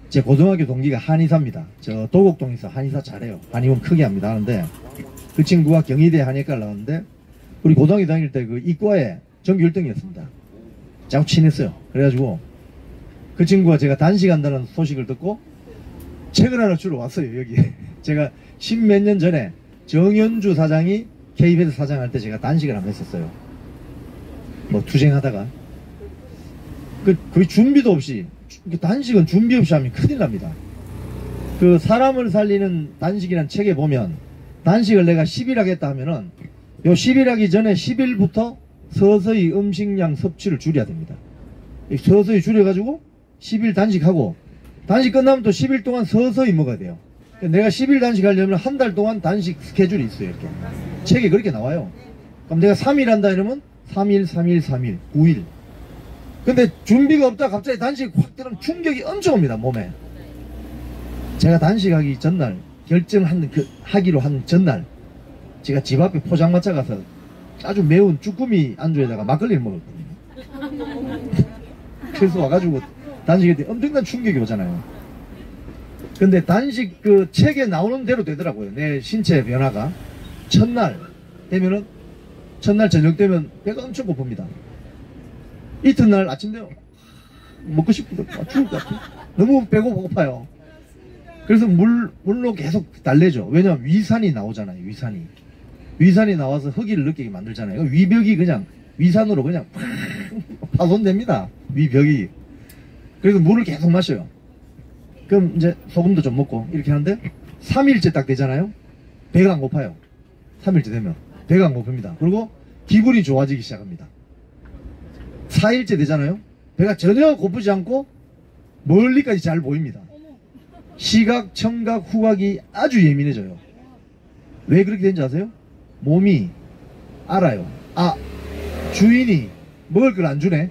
제 고등학교 동기가 한의사입니다. 저 도곡동에서 한의사 잘해요. 한의원 크게 합니다. 하는데 그 친구가 경희대 한의과를 나왔는데 우리 고등학교 다닐 때 그 이과에 전교 1등이었습니다. 자꾸 친했어요. 그래가지고 그 친구가 제가 단식한다는 소식을 듣고 책을 하나 주러 왔어요. 여기 제가 10몇 년 전에 정현주 사장이 KBS 사장할 때 제가 단식을 한번 했었어요. 뭐 투쟁하다가 거의 준비도 없이, 단식은 준비 없이 하면 큰일 납니다. 그 사람을 살리는 단식이라는 책에 보면 단식을 내가 10일 하겠다 하면은 요 10일 하기 전에 10일부터 서서히 음식량 섭취를 줄여야 됩니다. 서서히 줄여가지고 10일 단식하고 단식 끝나면 또 10일 동안 서서히 먹어야 돼요. 내가 10일 단식하려면 한 달 동안 단식 스케줄이 있어요. 이렇게 책에 그렇게 나와요. 그럼 내가 3일 한다 이러면 3일 9일. 근데 준비가 없다 갑자기 단식 확 들으면 충격이 엄청 옵니다, 몸에. 제가 단식하기 전날 하기로 한 전날 제가 집 앞에 포장마차 가서 아주 매운 쭈꾸미 안주에다가 막걸리를 먹었거든요. 그래서 와가지고 단식에 대해 엄청난 충격이 오잖아요. 근데 단식 그 책에 나오는 대로 되더라고요. 내 신체 변화가. 첫날 되면은, 첫날 저녁 되면 배가 엄청 고픕니다. 이튿날 아침 되면 먹고 싶은데 죽을 것 같아. 너무 배고파요. 그래서 물로 계속 달래죠. 왜냐면 위산이 나오잖아요. 위산이 나와서 허기를 느끼게 만들잖아요. 위벽이 그냥 위산으로 그냥 파손됩니다. 위벽이. 그래서 물을 계속 마셔요. 그럼 이제 소금도 좀 먹고 이렇게 하는데 3일째 딱 되잖아요. 배가 안 고파요. 3일째 되면 배가 안 고픕니다. 그리고 기분이 좋아지기 시작합니다. 4일째 되잖아요. 배가 전혀 고프지 않고 멀리까지 잘 보입니다. 시각, 청각, 후각이 아주 예민해져요. 왜 그렇게 되는지 아세요? 몸이 알아요. 아, 주인이 먹을 걸 안 주네.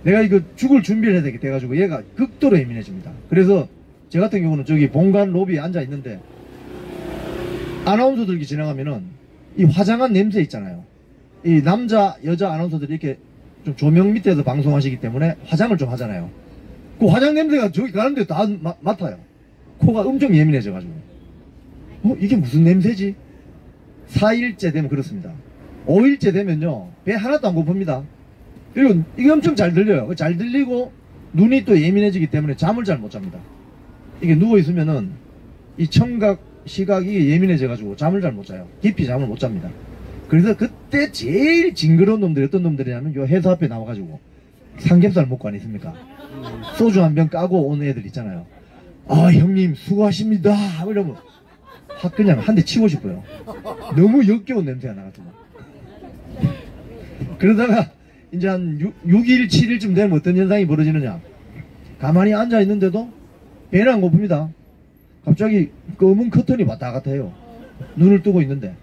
내가 이거 죽을 준비를 해야 되게 돼가지고 얘가 극도로 예민해집니다. 그래서 저 같은 경우는 저기 본관 로비에 앉아 있는데 아나운서들이 지나가면은 이 화장한 냄새 있잖아요. 이 남자, 여자 아나운서들이 이렇게 좀 조명 밑에서 방송하시기 때문에 화장을 좀 하잖아요. 그 화장 냄새가 저기 가는데 다 맡아요. 코가 엄청 예민해져가지고. 이게 무슨 냄새지? 4일째 되면 그렇습니다. 5일째 되면요, 배 하나도 안 고픕니다. 그리고 이게 엄청 잘 들려요. 잘 들리고 눈이 또 예민해지기 때문에 잠을 잘 못 잡니다. 이게 누워있으면은 이 청각, 시각이 예민해져가지고 잠을 잘 못 자요. 깊이 잠을 못 잡니다. 그래서 그때 제일 징그러운 놈들이 어떤 놈들이냐면 요 회사 앞에 나와가지고 삼겹살 먹고 안 있습니까? 소주 한 병 까고 온 애들 있잖아요. 아, 형님 수고하십니다 이러면 확 그냥 한 대 치고 싶어요. 너무 역겨운 냄새가 나가지고. 그러다가 이제 한 6일 7일쯤 되면 어떤 현상이 벌어지느냐, 가만히 앉아 있는데도 배는 안 고픕니다. 갑자기 검은 커튼이 왔다 갔다 해요. 눈을 뜨고 있는데.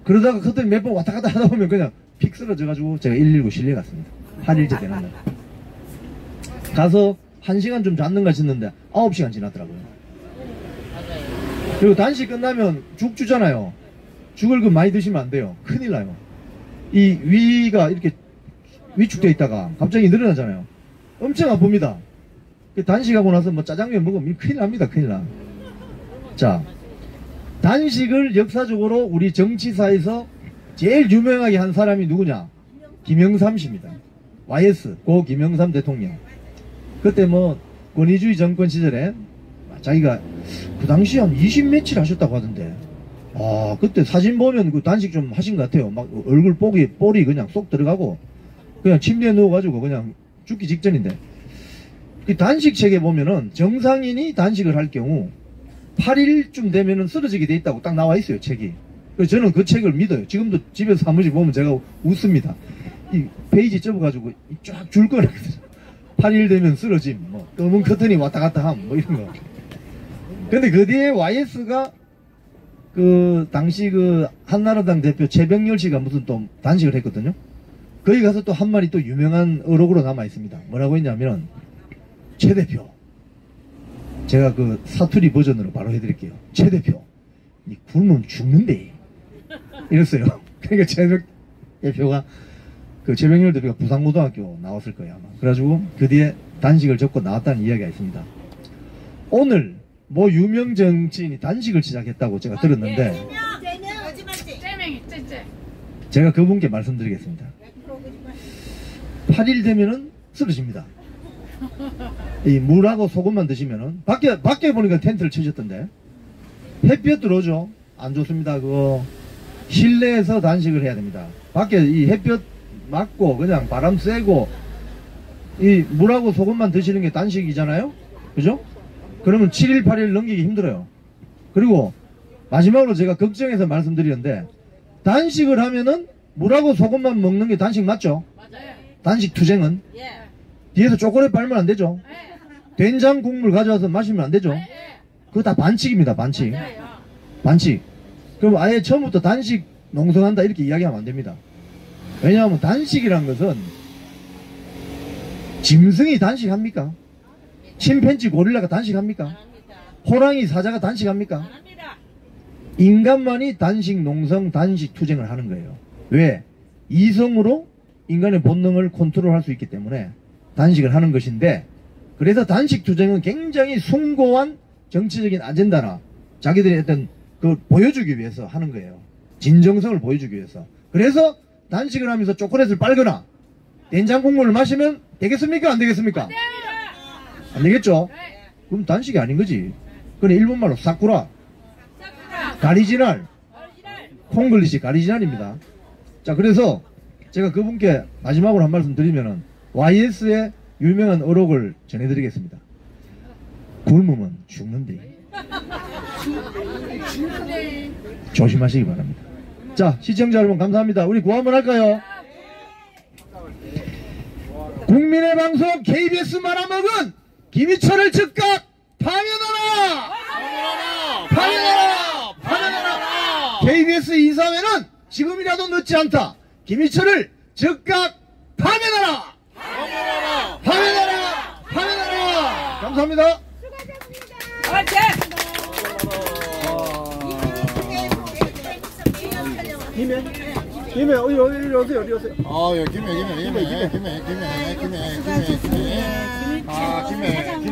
그러다가 커튼이 몇 번 왔다 갔다 하다 보면 그냥 픽 쓰러져가지고 제가 119 실려갔습니다. 8일째 되는 날 가서 1시간 좀 잤는가 싶는데 9시간 지났더라고요. 그리고 단식 끝나면 죽 주잖아요. 죽을 그 많이 드시면 안 돼요. 큰일 나요. 이 위가 이렇게 위축되어 있다가 갑자기 늘어나잖아요. 엄청 아픕니다. 단식하고 나서 뭐 짜장면 먹으면 큰일 납니다. 큰일 나. 자, 단식을 역사적으로 우리 정치사에서 제일 유명하게 한 사람이 누구냐? 김영삼 씨입니다. YS 고 김영삼 대통령. 그때 뭐 권위주의 정권 시절에 자기가 그 당시에 한 20 며칠 하셨다고 하던데 그때 사진 보면 그 단식 좀 하신 것 같아요. 막 얼굴 볼이 그냥 쏙 들어가고 그냥 침대에 누워가지고 그냥 죽기 직전인데. 그 단식 책에 보면은 정상인이 단식을 할 경우 8일쯤 되면은 쓰러지게 돼 있다고 딱 나와 있어요, 책이. 그래서 저는 그 책을 믿어요. 지금도 집에서 사무실 보면 제가 웃습니다. 이 페이지 접어가지고 쫙 줄 거라거든요. 8일 되면 쓰러짐, 뭐, 검은 커튼이 왔다 갔다 함, 뭐 이런 거. 근데 그 뒤에 YS가 그 당시 그 한나라당 대표 최병렬 씨가 무슨 또 단식을 했거든요. 거기 가서 또 한 마리 또 유명한 어록으로 남아 있습니다. 뭐라고 했냐면, 최 대표, 제가 그 사투리 버전으로 바로 해드릴게요. 최 대표, 니 굶으면 죽는데 이랬어요. 그러니까 최 대표가 그 최병렬 대표가 부산고등학교 나왔을 거예요 아마. 그래가지고 그 뒤에 단식을 접고 나왔다는 이야기가 있습니다. 오늘 뭐 유명 정치인이 단식을 시작했다고 제가 들었는데 제가 그분께 말씀드리겠습니다. 8일 되면은 쓰러집니다. 이 물하고 소금만 드시면은 밖에 보니까 텐트를 치셨던데 햇볕 들어오죠. 안 좋습니다. 그거 실내에서 단식을 해야 됩니다. 밖에 이 햇볕 맞고 그냥 바람 쐬고 이 물하고 소금만 드시는 게 단식이잖아요. 그죠? 그러면 7일 8일 넘기기 힘들어요. 그리고 마지막으로 제가 걱정해서 말씀드리는데 단식을 하면은 물하고 소금만 먹는 게 단식 맞죠? 맞아요. 단식 투쟁은 예. 뒤에서 초콜릿 빨면 안 되죠. 된장 국물 가져와서 마시면 안 되죠. 그거 다 반칙입니다. 반칙. 반칙. 그럼 아예 처음부터 단식 농성한다 이렇게 이야기하면 안 됩니다. 왜냐하면 단식이란 것은 짐승이 단식합니까? 침팬지 고릴라가 단식합니까? 호랑이 사자가 단식합니까? 인간만이 단식 농성 단식 투쟁을 하는 거예요. 왜? 이성으로 인간의 본능을 컨트롤할 수 있기 때문에 단식을 하는 것인데, 그래서 단식 투쟁은 굉장히 숭고한 정치적인 아젠다나 자기들의 어떤 그 보여주기 위해서 하는 거예요. 진정성을 보여주기 위해서. 그래서 단식을 하면서 초콜릿을 빨거나 된장 국물을 마시면 되겠습니까? 안 되겠습니까? 안 되겠죠? 그럼 단식이 아닌 거지. 그건 일본말로 사쿠라, 가리지날, 콩글리시 가리지날입니다. 자, 그래서 제가 그분께 마지막으로 한 말씀 드리면은 YS의 유명한 어록을 전해드리겠습니다. 굶으면 죽는데. 조심하시기 바랍니다. 자, 시청자 여러분 감사합니다. 우리 구호 한번 할까요? 국민의 방송 KBS 말아먹은 김희철을 즉각 파면하라! 파면하라! 파면하라! KBS 이사회는 지금이라도 늦지 않다. 김희철을 즉각 파면하라! 파면하라! 파면하라! 감사합니다. 김해 어디 오세요? 어디 오세요? 아, 예, 김해. 아, 김해.